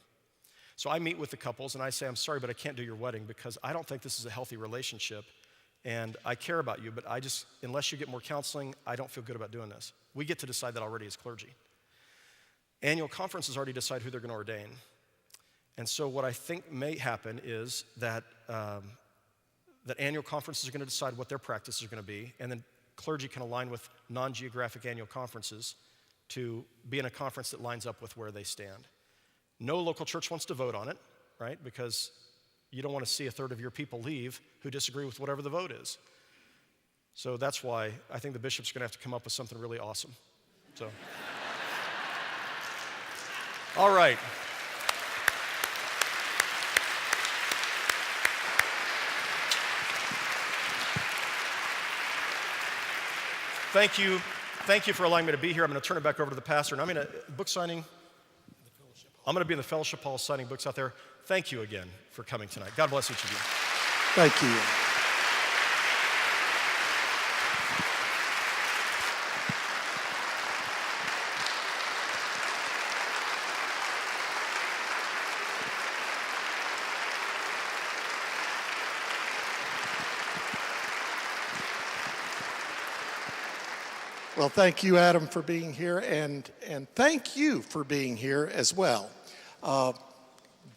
So I meet with the couples and I say, I'm sorry, but I can't do your wedding because I don't think this is a healthy relationship, and I care about you, but unless you get more counseling, I don't feel good about doing this. We get to decide that already as clergy. Annual conferences already decide who they're going to ordain. And so what I think may happen is that annual conferences are going to decide what their practices are going to be, and then clergy can align with non-geographic annual conferences to be in a conference that lines up with where they stand. No local church wants to vote on it, right? Because you don't want to see a third of your people leave who disagree with whatever the vote is. So that's why I think the bishops are going to have to come up with something really awesome. So, all right. Thank you for allowing me to be here. I'm going to turn it back over to the pastor, and I'm going to book signing. I'm going to be in the fellowship hall signing books out there. Thank you again for coming tonight. God bless each of you. Thank you. Well, thank you, Adam, for being here, and thank you for being here as well.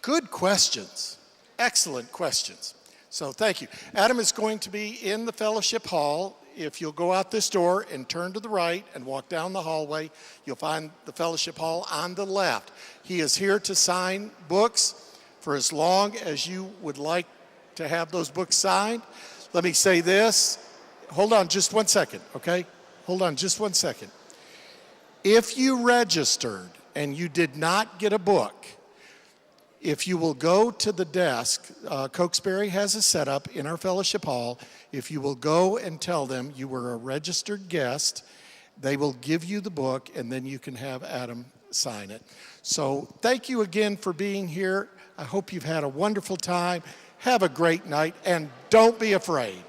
Good questions, excellent questions. So thank you. Adam is going to be in the fellowship hall. If you'll go out this door and turn to the right and walk down the hallway, you'll find the fellowship hall on the left. He is here to sign books for as long as you would like to have those books signed. Let me say this. Hold on just 1 second, okay? Hold on just 1 second. If you registered and you did not get a book, if you will go to the desk, Cokesbury has a setup in our fellowship hall. If you will go and tell them you were a registered guest, they will give you the book, and then you can have Adam sign it. So thank you again for being here. I hope you've had a wonderful time. Have a great night, and don't be afraid.